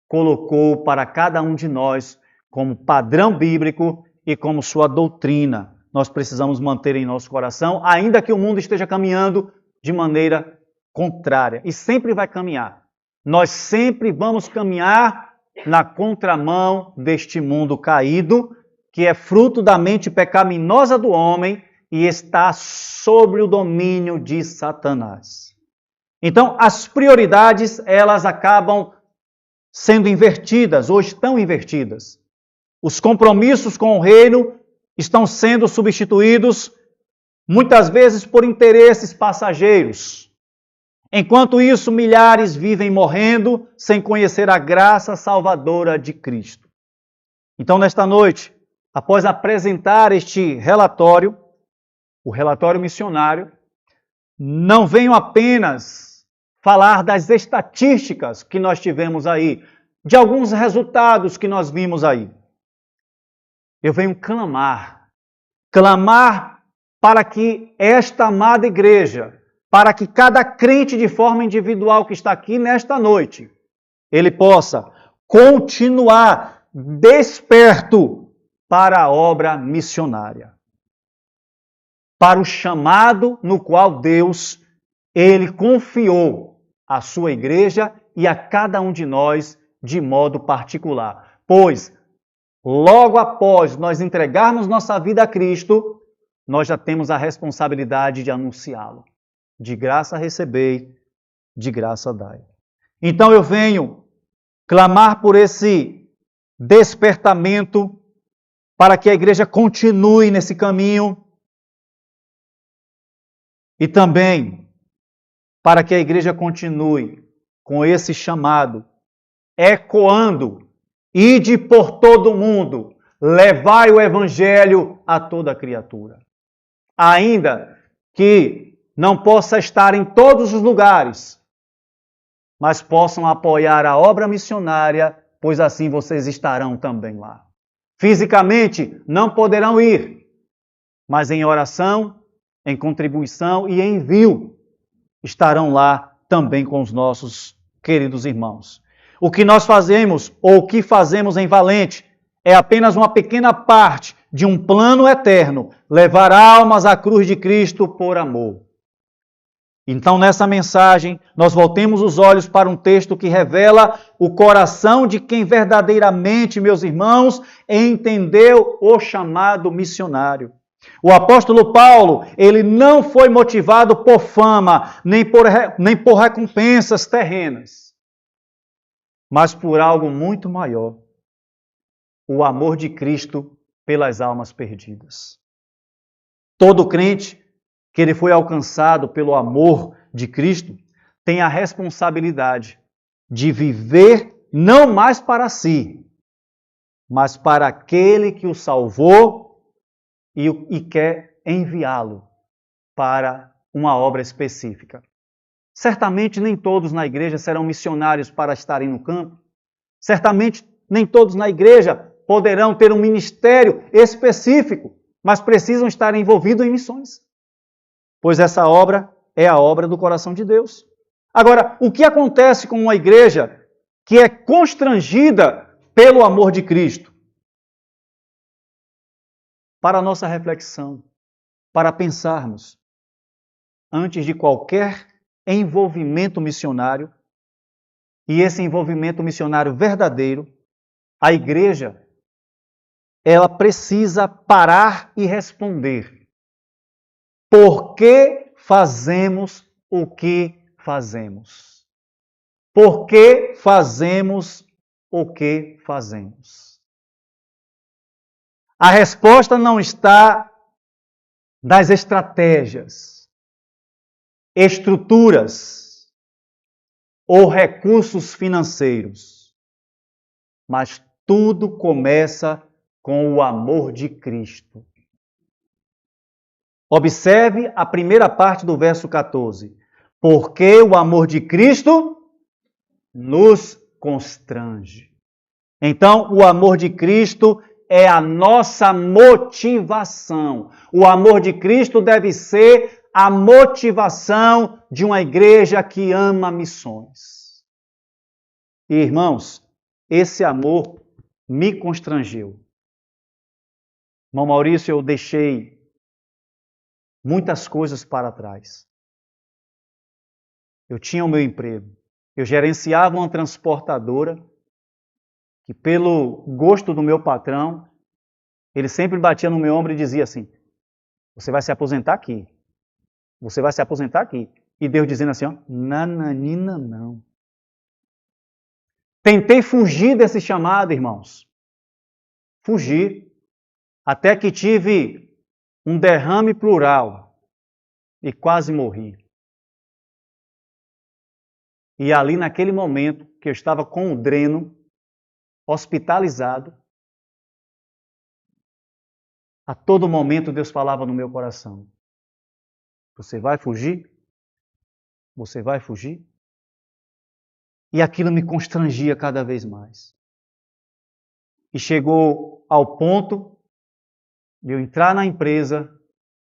colocou para cada um de nós como padrão bíblico e como sua doutrina. Nós precisamos manter em nosso coração, ainda que o mundo esteja caminhando de maneira contrária. E sempre vai caminhar. Nós sempre vamos caminhar na contramão deste mundo caído, que é fruto da mente pecaminosa do homem e está sob o domínio de Satanás. Então, as prioridades, elas acabam sendo invertidas, ou estão invertidas. Os compromissos com o reino estão sendo substituídos, muitas vezes, por interesses passageiros. Enquanto isso, milhares vivem morrendo sem conhecer a graça salvadora de Cristo. Então, nesta noite, após apresentar este relatório, o relatório missionário, não venho apenas falar das estatísticas que nós tivemos aí, de alguns resultados que nós vimos aí. Eu venho clamar para que esta amada igreja, para que cada crente de forma individual que está aqui nesta noite, ele possa continuar desperto para a obra missionária, para o chamado no qual Deus, ele confiou à sua igreja e a cada um de nós de modo particular. Pois, logo após nós entregarmos nossa vida a Cristo, nós já temos a responsabilidade de anunciá-lo. De graça recebei, de graça dai. Então eu venho clamar por esse despertamento para que a igreja continue nesse caminho e também para que a igreja continue com esse chamado, ecoando: ide por todo o mundo, levai o evangelho a toda criatura. Ainda que não possa estar em todos os lugares, mas possam apoiar a obra missionária, pois assim vocês estarão também lá. Fisicamente não poderão ir, mas em oração, em contribuição e em envio estarão lá também com os nossos queridos irmãos. O que nós fazemos, ou o que fazemos em Valente, é apenas uma pequena parte de um plano eterno, levar almas à cruz de Cristo por amor. Então, nessa mensagem, nós voltemos os olhos para um texto que revela o coração de quem verdadeiramente, meus irmãos, entendeu o chamado missionário. O apóstolo Paulo, ele não foi motivado por fama, nem por recompensas terrenas, mas por algo muito maior, o amor de Cristo pelas almas perdidas. Todo crente que ele foi alcançado pelo amor de Cristo tem a responsabilidade de viver não mais para si, mas para aquele que o salvou e quer enviá-lo para uma obra específica. Certamente nem todos na igreja serão missionários para estarem no campo. Certamente nem todos na igreja poderão ter um ministério específico, mas precisam estar envolvidos em missões. Pois essa obra é a obra do coração de Deus. Agora, o que acontece com uma igreja que é constrangida pelo amor de Cristo? Para a nossa reflexão, para pensarmos, antes de qualquer envolvimento missionário, e esse envolvimento missionário verdadeiro, a igreja, ela precisa parar e responder: por que fazemos o que fazemos? Por que fazemos o que fazemos? A resposta não está nas estratégias, estruturas ou recursos financeiros, mas tudo começa com o amor de Cristo. Observe a primeira parte do verso 14. Porque o amor de Cristo nos constrange. Então, o amor de Cristo é a nossa motivação. O amor de Cristo deve ser a motivação de uma igreja que ama missões. E, irmãos, esse amor me constrangeu. Irmão Maurício, eu deixei muitas coisas para trás. Eu tinha o meu emprego. Eu gerenciava uma transportadora que, pelo gosto do meu patrão, ele sempre batia no meu ombro e dizia assim: você vai se aposentar aqui. Você vai se aposentar aqui. E Deus dizendo assim, ó, nananina não. Tentei fugir desse chamado, irmãos. Fugir. Até que tive um derrame pleural e quase morri. E ali naquele momento que eu estava com o dreno, hospitalizado, a todo momento Deus falava no meu coração: você vai fugir? Você vai fugir? E aquilo me constrangia cada vez mais. E chegou ao ponto de eu entrar na empresa,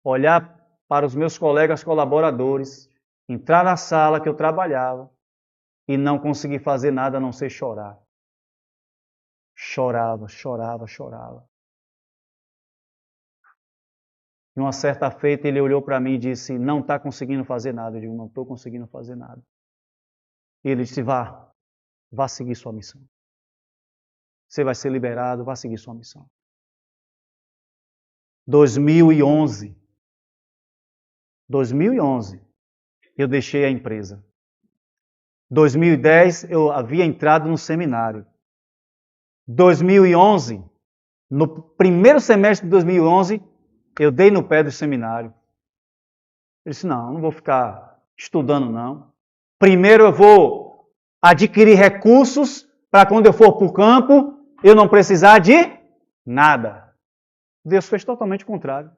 olhar para os meus colegas colaboradores, entrar na sala que eu trabalhava e não conseguir fazer nada a não ser chorar. Chorava. E uma certa feita ele olhou para mim e disse: não está conseguindo fazer nada. Eu digo: não estou conseguindo fazer nada. E ele disse: vá seguir sua missão. Você vai ser liberado, vá seguir sua missão. 2011, eu deixei a empresa. 2010, eu havia entrado no seminário. 2011, no primeiro semestre de 2011, eu dei no pé do seminário. Eu disse: não vou ficar estudando não. Primeiro eu vou adquirir recursos para quando eu for para o campo, eu não precisar de nada. Deus fez totalmente o contrário.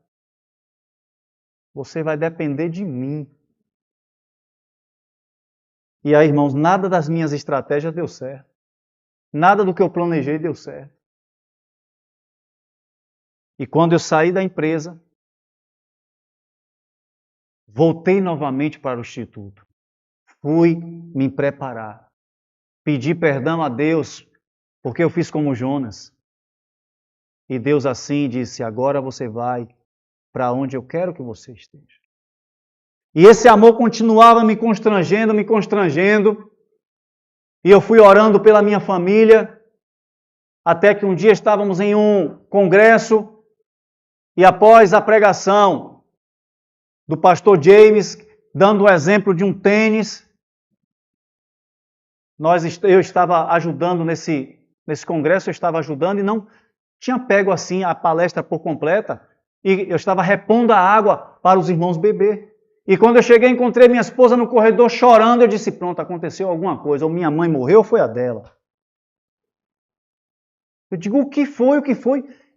Você vai depender de mim. E aí, irmãos, nada das minhas estratégias deu certo. Nada do que eu planejei deu certo. E quando eu saí da empresa, voltei novamente para o instituto. Fui me preparar. pedi perdão a Deus, porque eu fiz como Jonas. E Deus assim disse, agora você vai para onde eu quero que você esteja. E esse amor continuava me constrangendo, e eu fui orando pela minha família, até que um dia estávamos em um congresso, e após a pregação do pastor James, dando o exemplo de um tênis, eu estava ajudando nesse congresso, eu estava ajudando e não tinha pego assim a palestra por completa, e eu estava repondo a água para os irmãos beber. E quando eu cheguei, encontrei minha esposa no corredor chorando, eu disse, pronto, aconteceu alguma coisa, ou minha mãe morreu ou foi a dela. Eu digo, o que foi?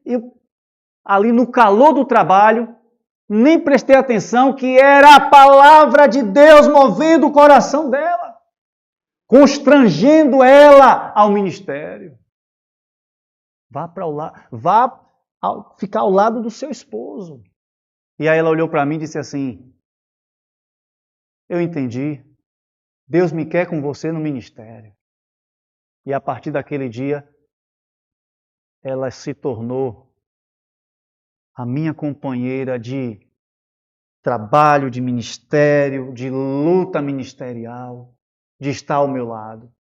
Eu, ali no calor do trabalho, nem prestei atenção que era a palavra de Deus movendo o coração dela, constrangendo ela ao ministério. Vá ficar ao lado do seu esposo. E aí ela olhou para mim e disse assim, eu entendi, Deus me quer com você no ministério. E a partir daquele dia, ela se tornou a minha companheira de trabalho, de ministério, de luta ministerial, de estar ao meu lado.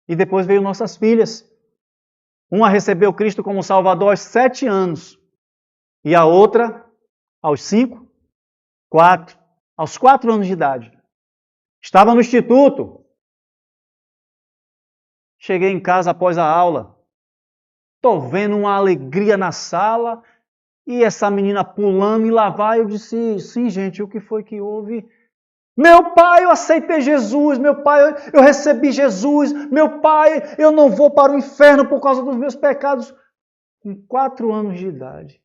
E depois veio nossas filhas. Uma recebeu Cristo como Salvador aos 7 anos. E a outra, aos 5, 4, aos 4 anos de idade. Estava no instituto. Cheguei em casa após a aula. Estou vendo uma alegria na sala e essa menina pulando e lá vai. Eu disse, sim, gente, o que foi que houve? Meu pai, eu aceitei Jesus. Meu pai, eu recebi Jesus. Meu pai, eu não vou para o inferno por causa dos meus pecados. Com 4 anos de idade.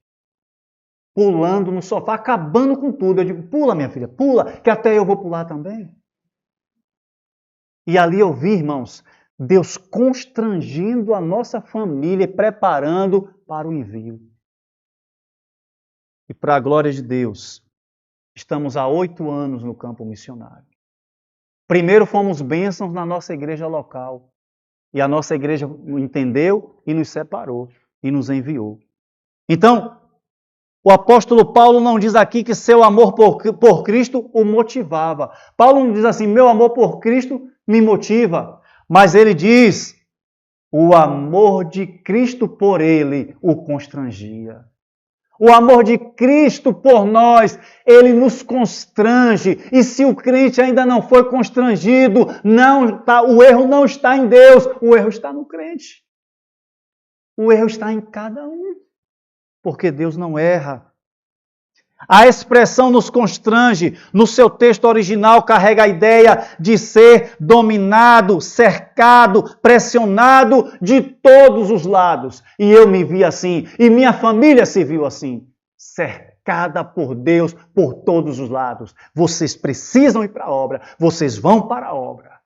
Pulando no sofá, acabando com tudo. Eu digo, pula, minha filha, pula, que até eu vou pular também. E ali eu vi, irmãos, Deus constrangendo a nossa família e preparando para o envio. E para a glória de Deus, estamos há 8 anos no campo missionário. Primeiro fomos bênçãos na nossa igreja local. E a nossa igreja entendeu e nos separou e nos enviou. Então, o apóstolo Paulo não diz aqui que seu amor por Cristo o motivava. Paulo não diz assim, meu amor por Cristo me motiva. Mas ele diz, o amor de Cristo por ele o constrangia. O amor de Cristo por nós, ele nos constrange. E se o crente ainda não foi constrangido, o erro não está em Deus, o erro está no crente. O erro está em cada um. Porque Deus não erra. A expressão nos constrange, no seu texto original, carrega a ideia de ser dominado, cercado, pressionado de todos os lados. E eu me vi assim, e minha família se viu assim, cercada por Deus por todos os lados. Vocês precisam ir para a obra, vocês vão para a obra.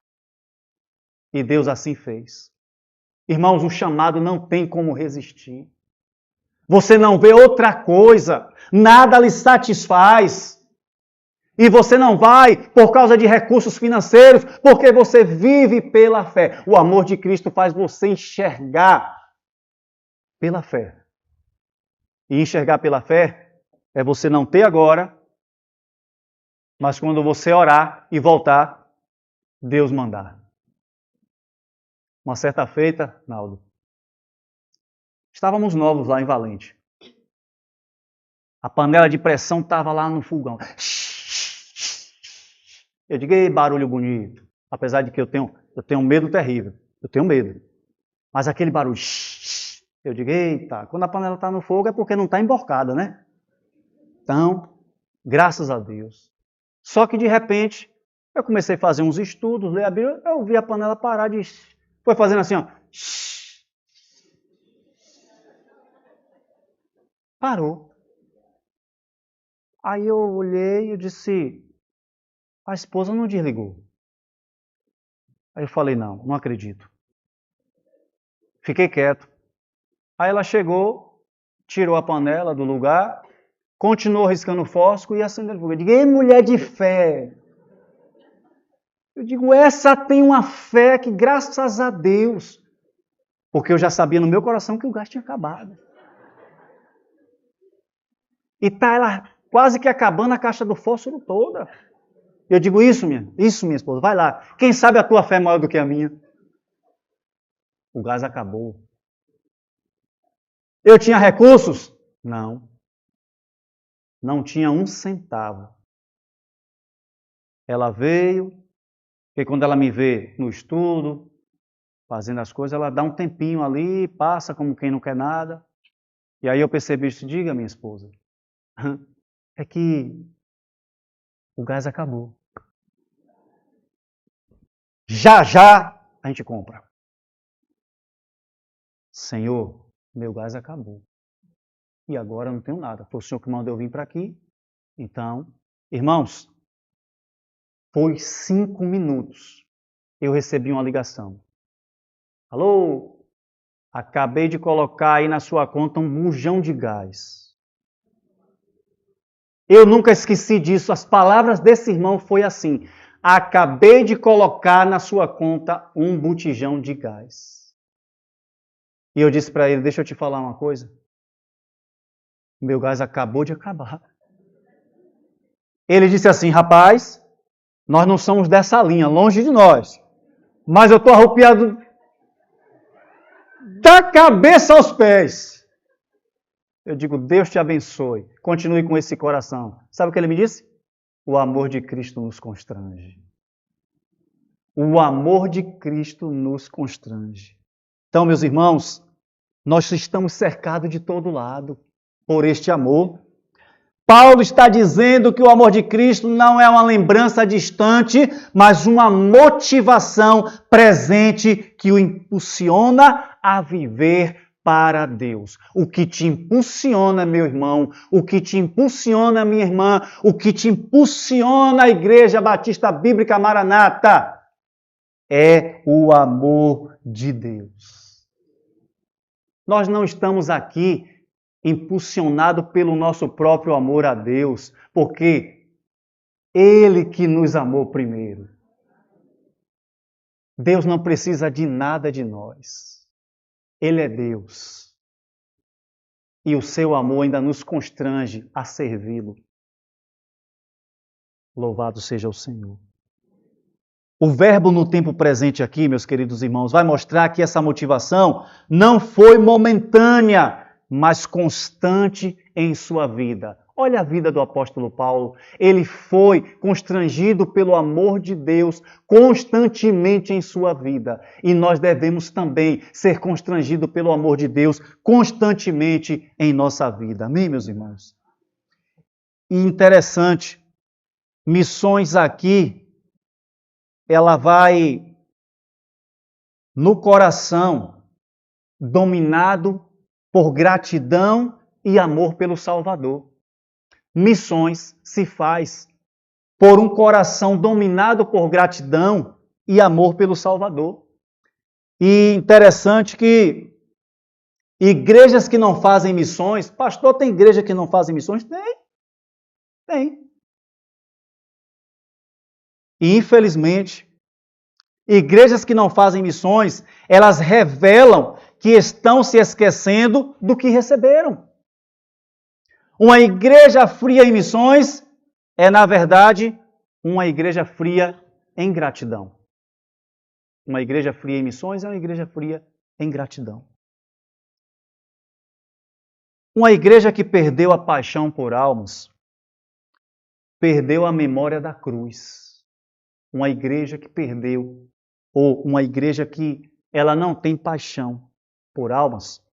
E Deus assim fez. Irmãos, o chamado não tem como resistir. Você não vê outra coisa, nada lhe satisfaz. E você não vai por causa de recursos financeiros, porque você vive pela fé. O amor de Cristo faz você enxergar pela fé. E enxergar pela fé é você não ter agora, mas quando você orar e voltar, Deus mandar. Uma certa feita, Naldo, estávamos novos lá em Valente. A panela de pressão estava lá no fogão. Eu digo, ei, barulho bonito. Apesar de que eu tenho um medo terrível. Eu tenho medo. Mas aquele barulho. Eu digo, eita, quando a panela está no fogo é porque não está emborcada, né? Então, graças a Deus. Só que de repente, eu comecei a fazer uns estudos, ler a Bíblia, eu vi a panela parar de... Foi fazendo assim, ó. Parou. Aí eu olhei e disse, a esposa não desligou. Aí eu falei, não acredito. Fiquei quieto. Aí ela chegou, tirou a panela do lugar, continuou riscando o fósforo e acendendo o fogo. Eu digo, ei, mulher de fé! Eu digo, essa tem uma fé que, graças a Deus, porque eu já sabia no meu coração que o gás tinha acabado. E está ela quase que acabando a caixa do fósforo toda. Eu digo, isso minha esposa, vai lá. Quem sabe a tua fé é maior do que a minha? O gás acabou. Eu tinha recursos? Não. Não tinha um centavo. Ela veio, porque quando ela me vê no estudo, fazendo as coisas, ela dá um tempinho ali, passa como quem não quer nada. E aí eu percebi isso, diga minha esposa, é que o gás acabou. Já a gente compra. Senhor, meu gás acabou. E agora eu não tenho nada. Foi o Senhor que mandou eu vir para aqui. Então, irmãos, foi 5 minutos. Eu recebi uma ligação. Alô? Acabei de colocar aí na sua conta um bujão de gás. Eu nunca esqueci disso. As palavras desse irmão foi assim. Acabei de colocar na sua conta um botijão de gás. E eu disse para ele, deixa eu te falar uma coisa. Meu gás acabou de acabar. Ele disse assim, rapaz, nós não somos dessa linha, longe de nós. Mas eu estou arrupiado da cabeça aos pés. Eu digo, Deus te abençoe. Continue com esse coração. Sabe o que ele me disse? O amor de Cristo nos constrange. O amor de Cristo nos constrange. Então, meus irmãos, nós estamos cercados de todo lado por este amor. Paulo está dizendo que o amor de Cristo não é uma lembrança distante, mas uma motivação presente que o impulsiona a viver para Deus. O que te impulsiona, meu irmão, o que te impulsiona, minha irmã, o que te impulsiona a Igreja Batista Bíblica Maranata é o amor de Deus. Nós não estamos aqui impulsionados pelo nosso próprio amor a Deus, porque Ele que nos amou primeiro. Deus não precisa de nada de nós. Ele é Deus. E o seu amor ainda nos constrange a servi-lo. Louvado seja o Senhor. O verbo no tempo presente aqui, meus queridos irmãos, vai mostrar que essa motivação não foi momentânea, mas constante em sua vida. Olha a vida do apóstolo Paulo. Ele foi constrangido pelo amor de Deus constantemente em sua vida. E nós devemos também ser constrangidos pelo amor de Deus constantemente em nossa vida. Amém, meus irmãos? E interessante, missões aqui, ela vai no coração dominado por gratidão e amor pelo Salvador. Missões se faz por um coração dominado por gratidão e amor pelo Salvador. E interessante que igrejas que não fazem missões, pastor, tem igreja que não fazem missões? Tem. E infelizmente, igrejas que não fazem missões, elas revelam que estão se esquecendo do que receberam. Uma igreja fria em missões é, na verdade, uma igreja fria em gratidão. Uma igreja fria em missões é uma igreja fria em gratidão. Uma igreja que perdeu a paixão por almas, perdeu a memória da cruz. Uma igreja que perdeu, ou uma igreja que ela não tem paixão por almas,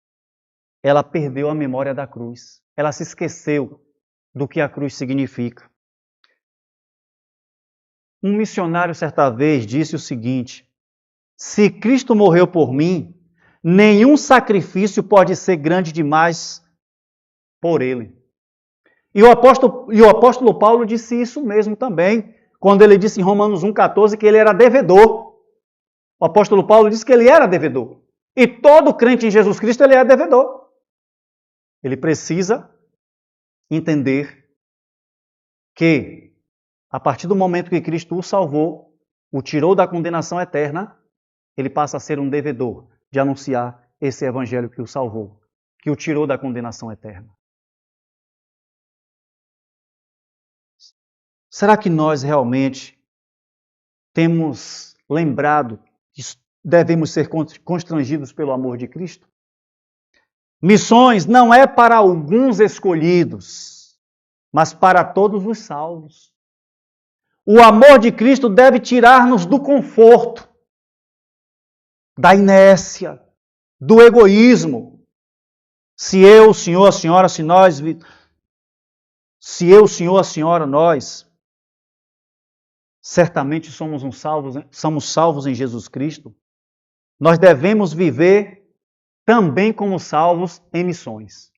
ela perdeu a memória da cruz. Ela se esqueceu do que a cruz significa. Um missionário certa vez disse o seguinte: se Cristo morreu por mim, nenhum sacrifício pode ser grande demais por ele. E o apóstolo Paulo disse isso mesmo também, quando ele disse em Romanos 1,14 que ele era devedor. O apóstolo Paulo disse que ele era devedor. E todo crente em Jesus Cristo, ele é devedor. Ele precisa entender que, a partir do momento que Cristo o salvou, o tirou da condenação eterna, ele passa a ser um devedor de anunciar esse evangelho que o salvou, que o tirou da condenação eterna. Será que nós realmente temos lembrado que devemos ser constrangidos pelo amor de Cristo? Missões não é para alguns escolhidos, mas para todos os salvos. O amor de Cristo deve tirar-nos do conforto, da inércia, do egoísmo. Se eu, o Senhor, a Senhora, nós, certamente somos salvos em Jesus Cristo. Nós devemos viver também como salvos em missões.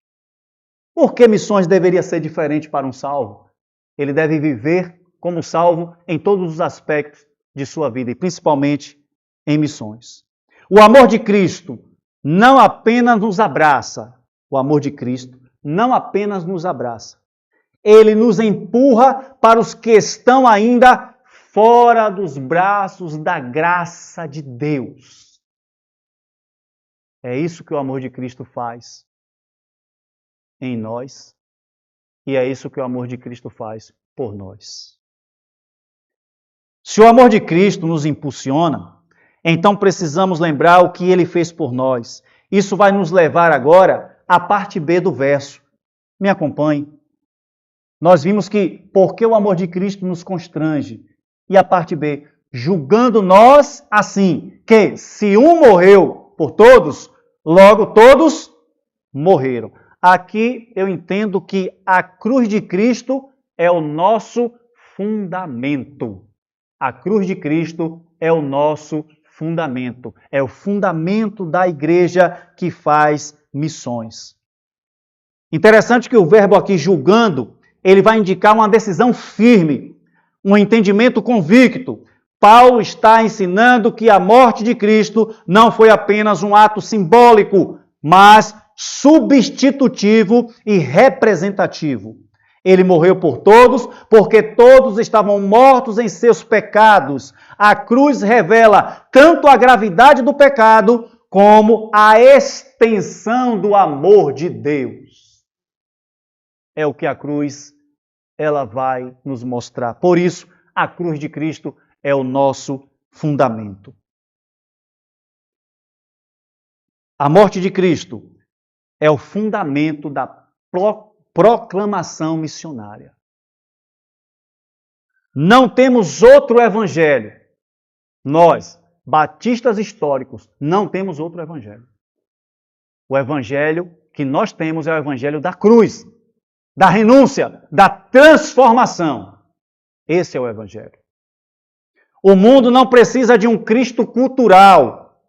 Por que missões deveria ser diferente para um salvo? Ele deve viver como salvo em todos os aspectos de sua vida, e principalmente em missões. O amor de Cristo não apenas nos abraça, ele nos empurra para os que estão ainda fora dos braços da graça de Deus. É isso que o amor de Cristo faz em nós, e é isso que o amor de Cristo faz por nós. Se o amor de Cristo nos impulsiona, então precisamos lembrar o que ele fez por nós. Isso vai nos levar agora à parte B do verso. Me acompanhe. Nós vimos que porque o amor de Cristo nos constrange. E a parte B, julgando nós assim, que se um morreu por todos, logo todos morreram. Aqui eu entendo que a cruz de Cristo é o nosso fundamento. A cruz de Cristo é o nosso fundamento. É o fundamento da igreja que faz missões. Interessante que o verbo aqui, julgando, ele vai indicar uma decisão firme, um entendimento convicto. Paulo está ensinando que a morte de Cristo não foi apenas um ato simbólico, mas substitutivo e representativo. Ele morreu por todos, porque todos estavam mortos em seus pecados. A cruz revela tanto a gravidade do pecado, como a extensão do amor de Deus. É o que a cruz, ela vai nos mostrar. Por isso, a cruz de Cristo é o nosso fundamento. A morte de Cristo é o fundamento da proclamação missionária. Não temos outro evangelho. Nós, batistas históricos, não temos outro evangelho. O evangelho que nós temos é o evangelho da cruz, da renúncia, da transformação. Esse é o evangelho. O mundo não precisa de um Cristo cultural,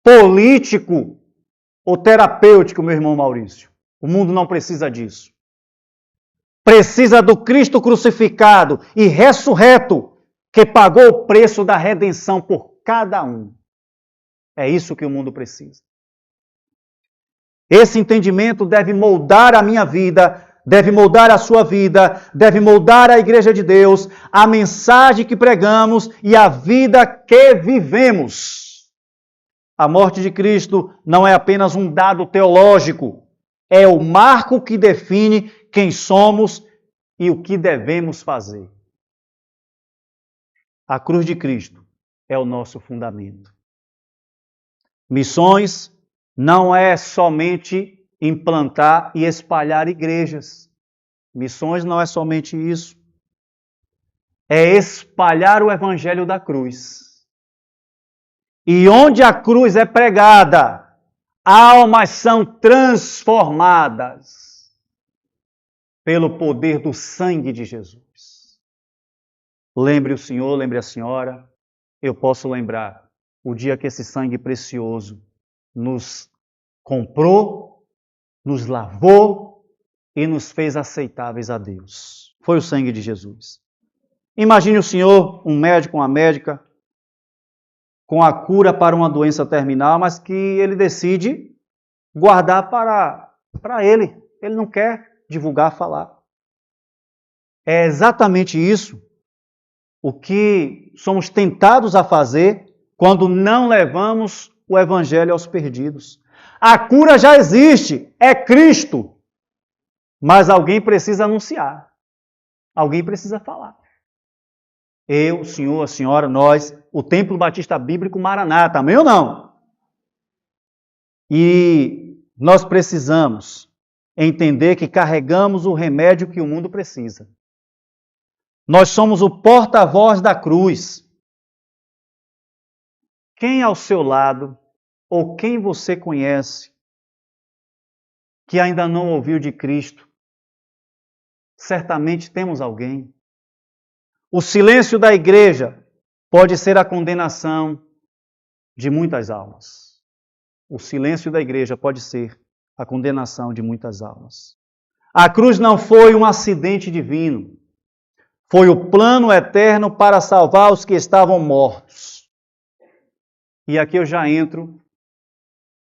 político ou terapêutico, meu irmão Maurício. O mundo não precisa disso. Precisa do Cristo crucificado e ressurreto, que pagou o preço da redenção por cada um. É isso que o mundo precisa. Esse entendimento deve moldar a minha vida, deve moldar a sua vida, deve moldar a Igreja de Deus, a mensagem que pregamos e a vida que vivemos. A morte de Cristo não é apenas um dado teológico, é o marco que define quem somos e o que devemos fazer. A cruz de Cristo é o nosso fundamento. Missões não é somente implantar e espalhar igrejas. Missões não é somente isso. É espalhar o evangelho da cruz. E onde a cruz é pregada, almas são transformadas pelo poder do sangue de Jesus. Lembre o Senhor, lembre a senhora, eu posso lembrar o dia que esse sangue precioso nos comprou, nos lavou e nos fez aceitáveis a Deus. Foi o sangue de Jesus. Imagine o senhor, um médico, uma médica, com a cura para uma doença terminal, mas que ele decide guardar para ele. Ele não quer divulgar, falar. É exatamente isso o que somos tentados a fazer quando não levamos o Evangelho aos perdidos. A cura já existe, é Cristo, mas alguém precisa anunciar, alguém precisa falar. Eu, o senhor, a senhora, nós, o Templo Batista Bíblico Maranata, amém ou não? E nós precisamos entender que carregamos o remédio que o mundo precisa. Nós somos o porta-voz da cruz. Quem ao seu lado, ou quem você conhece, que ainda não ouviu de Cristo, certamente temos alguém. O silêncio da igreja pode ser a condenação de muitas almas. O silêncio da igreja pode ser a condenação de muitas almas. A cruz não foi um acidente divino. Foi o plano eterno para salvar os que estavam mortos. E aqui eu já entro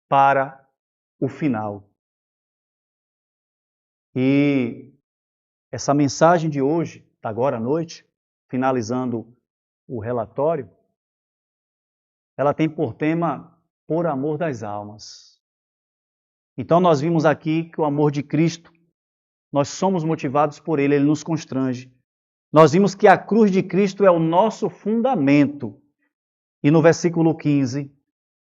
para o final. E essa mensagem de hoje, agora à noite, finalizando o relatório, ela tem por tema Por Amor das Almas. Então nós vimos aqui que o amor de Cristo, nós somos motivados por Ele, Ele nos constrange. Nós vimos que a cruz de Cristo é o nosso fundamento. E no versículo 15,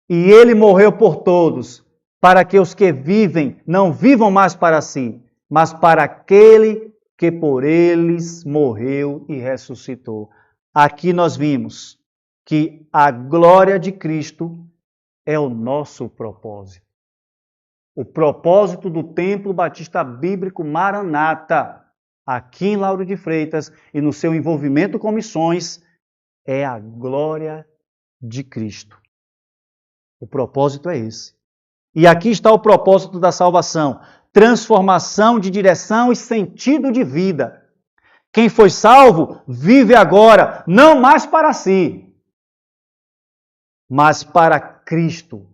e Ele morreu por todos, para que os que vivem não vivam mais para si, mas para aquele que por eles morreu e ressuscitou. Aqui nós vimos que a glória de Cristo é o nosso propósito. O propósito do Templo Batista Bíblico Maranata, aqui em Lauro de Freitas, e no seu envolvimento com missões, é a glória de Cristo. O propósito é esse. E aqui está o propósito da salvação: transformação de direção e sentido de vida. Quem foi salvo vive agora, não mais para si, mas para Cristo,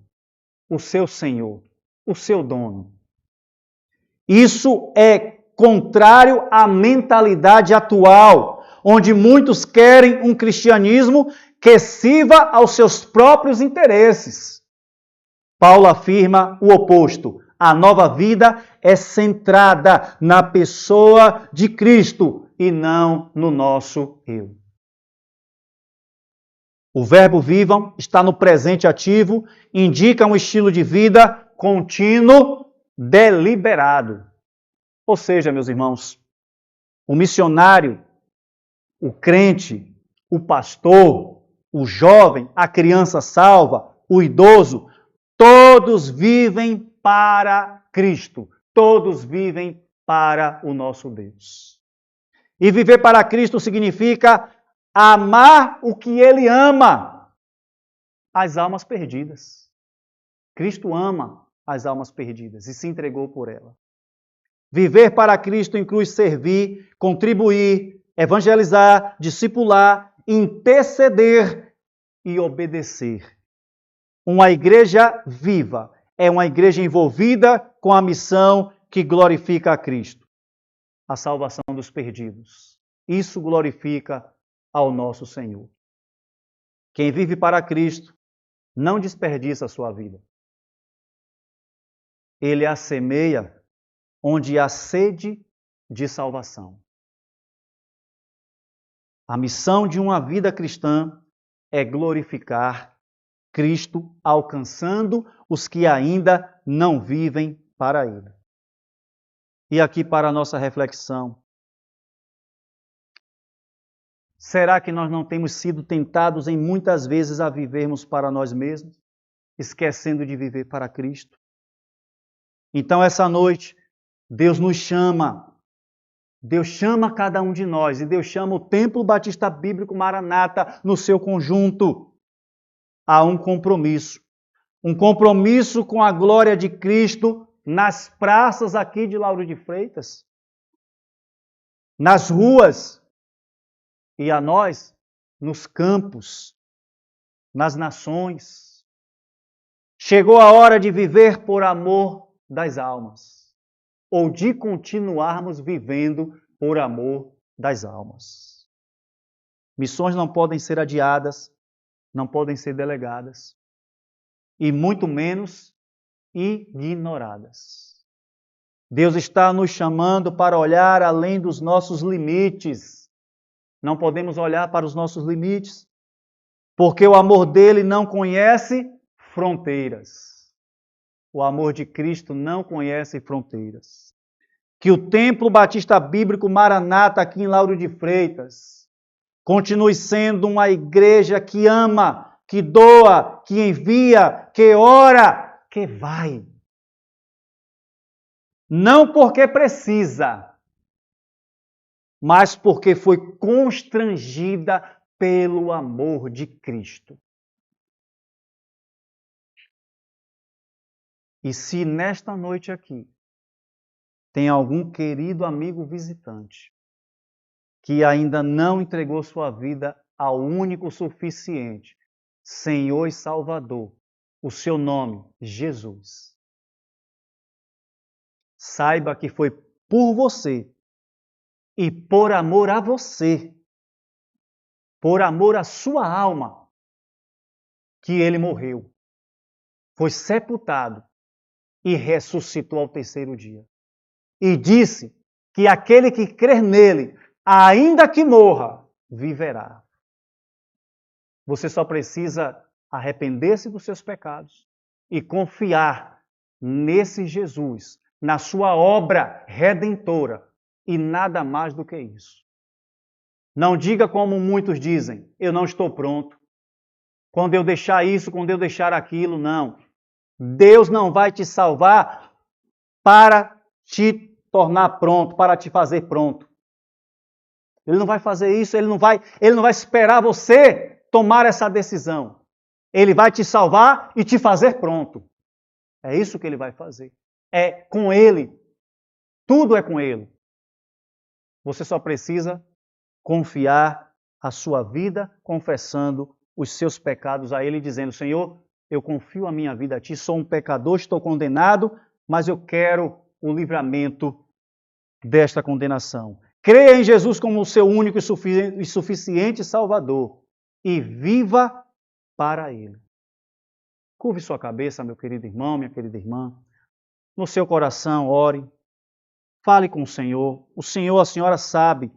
o seu Senhor, o seu dono. Isso é contrário à mentalidade atual, onde muitos querem um cristianismo que sirva aos seus próprios interesses. Paulo afirma o oposto. A nova vida é centrada na pessoa de Cristo e não no nosso eu. O verbo vivam está no presente ativo, indica um estilo de vida contínuo, deliberado. Ou seja, meus irmãos, o missionário, o crente, o pastor, o jovem, a criança salva, o idoso, todos vivem para Cristo. Todos vivem para o nosso Deus. E viver para Cristo significa amar o que Ele ama, as almas perdidas. Cristo ama as almas perdidas e se entregou por ela. Viver para Cristo inclui servir, contribuir, evangelizar, discipular, interceder e obedecer. Uma igreja viva é uma igreja envolvida com a missão que glorifica a Cristo, a salvação dos perdidos. Isso glorifica ao nosso Senhor. Quem vive para Cristo não desperdiça a sua vida. Ele a semeia onde há sede de salvação. A missão de uma vida cristã é glorificar Cristo, alcançando os que ainda não vivem para Ele. E aqui para a nossa reflexão. Será que nós não temos sido tentados em muitas vezes a vivermos para nós mesmos, esquecendo de viver para Cristo? Então essa noite, Deus nos chama. Deus chama cada um de nós e Deus chama o Templo Batista Bíblico Maranata no seu conjunto a um compromisso. Um compromisso com a glória de Cristo nas praças aqui de Lauro de Freitas, nas ruas e a nós nos campos, nas nações. Chegou a hora de viver por amor das almas, ou de continuarmos vivendo por amor das almas. Missões não podem ser adiadas, não podem ser delegadas, e muito menos ignoradas. Deus está nos chamando para olhar além dos nossos limites. Não podemos olhar para os nossos limites, porque o amor dele não conhece fronteiras. O amor de Cristo não conhece fronteiras. Que o Templo Batista Bíblico Maranata, aqui em Lauro de Freitas, continue sendo uma igreja que ama, que doa, que envia, que ora, que vai. Não porque precisa, mas porque foi constrangida pelo amor de Cristo. E se nesta noite aqui tem algum querido amigo visitante que ainda não entregou sua vida ao único suficiente, Senhor e Salvador, o seu nome, Jesus, saiba que foi por você e por amor a você, por amor à sua alma, que ele morreu, foi sepultado e ressuscitou ao terceiro dia. E disse que aquele que crer nele, ainda que morra, viverá. Você só precisa arrepender-se dos seus pecados e confiar nesse Jesus, na sua obra redentora, e nada mais do que isso. Não diga como muitos dizem, eu não estou pronto. Quando eu deixar isso, quando eu deixar aquilo, não. Deus não vai te salvar para te tornar pronto, para te fazer pronto. Ele não vai fazer isso, ele não vai esperar você tomar essa decisão. Ele vai te salvar e te fazer pronto. É isso que ele vai fazer. É com ele. Tudo é com ele. Você só precisa confiar a sua vida, confessando os seus pecados a ele, dizendo, Senhor, eu confio a minha vida a ti, sou um pecador, estou condenado, mas eu quero o livramento desta condenação. Creia em Jesus como o seu único e suficiente Salvador e viva para Ele. Curve sua cabeça, meu querido irmão, minha querida irmã. No seu coração, ore. Fale com o Senhor. O Senhor, a senhora sabe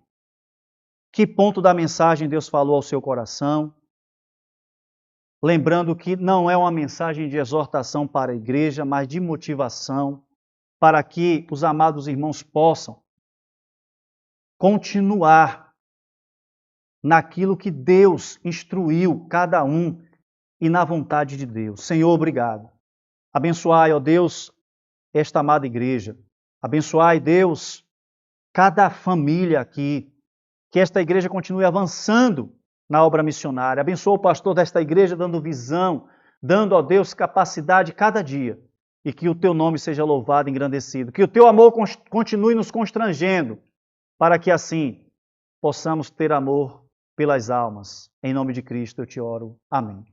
que ponto da mensagem Deus falou ao seu coração. Lembrando que não é uma mensagem de exortação para a igreja, mas de motivação, para que os amados irmãos possam continuar naquilo que Deus instruiu cada um e na vontade de Deus. Senhor, obrigado. Abençoai, ó Deus, esta amada igreja. Abençoai, Deus, cada família aqui. Que esta igreja continue avançando na obra missionária. Abençoa o pastor desta igreja, dando visão, dando, ó Deus, capacidade cada dia. E que o teu nome seja louvado e engrandecido. Que o teu amor continue nos constrangendo, para que assim possamos ter amor pelas almas. Em nome de Cristo eu te oro. Amém.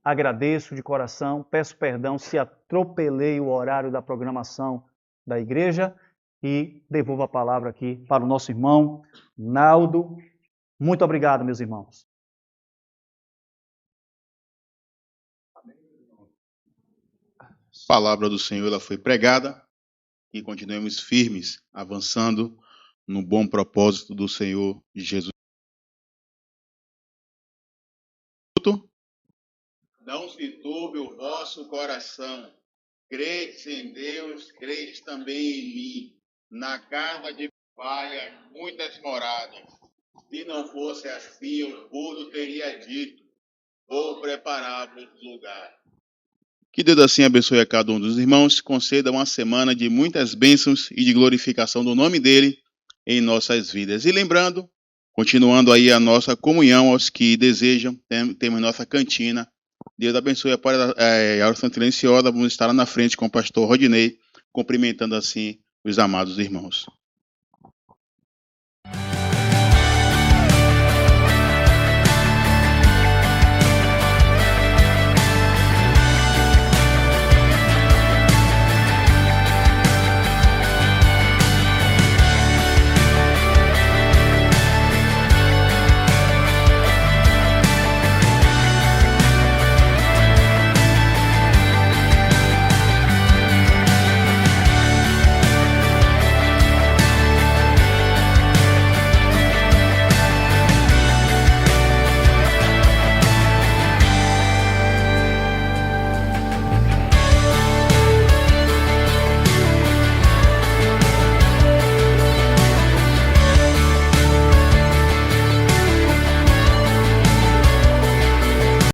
Agradeço de coração, peço perdão se atropelei o horário da programação da igreja e devolvo a palavra aqui para o nosso irmão Naldo. Muito obrigado, meus irmãos. A palavra do Senhor ela foi pregada e continuemos firmes, avançando no bom propósito do Senhor Jesus. Não se turbe o vosso coração. Credes em Deus, credes também em mim. Na casa de Pai há muitas moradas. Se não fosse assim, eu tudo teria dito. Vou preparar-vos lugar. Que Deus assim abençoe a cada um dos irmãos, conceda uma semana de muitas bênçãos e de glorificação do nome dele em nossas vidas. E lembrando, continuando aí a nossa comunhão aos que desejam, temos nossa cantina. Deus abençoe a oração silenciosa. Vamos estar lá na frente com o pastor Rodinei, cumprimentando assim os amados irmãos.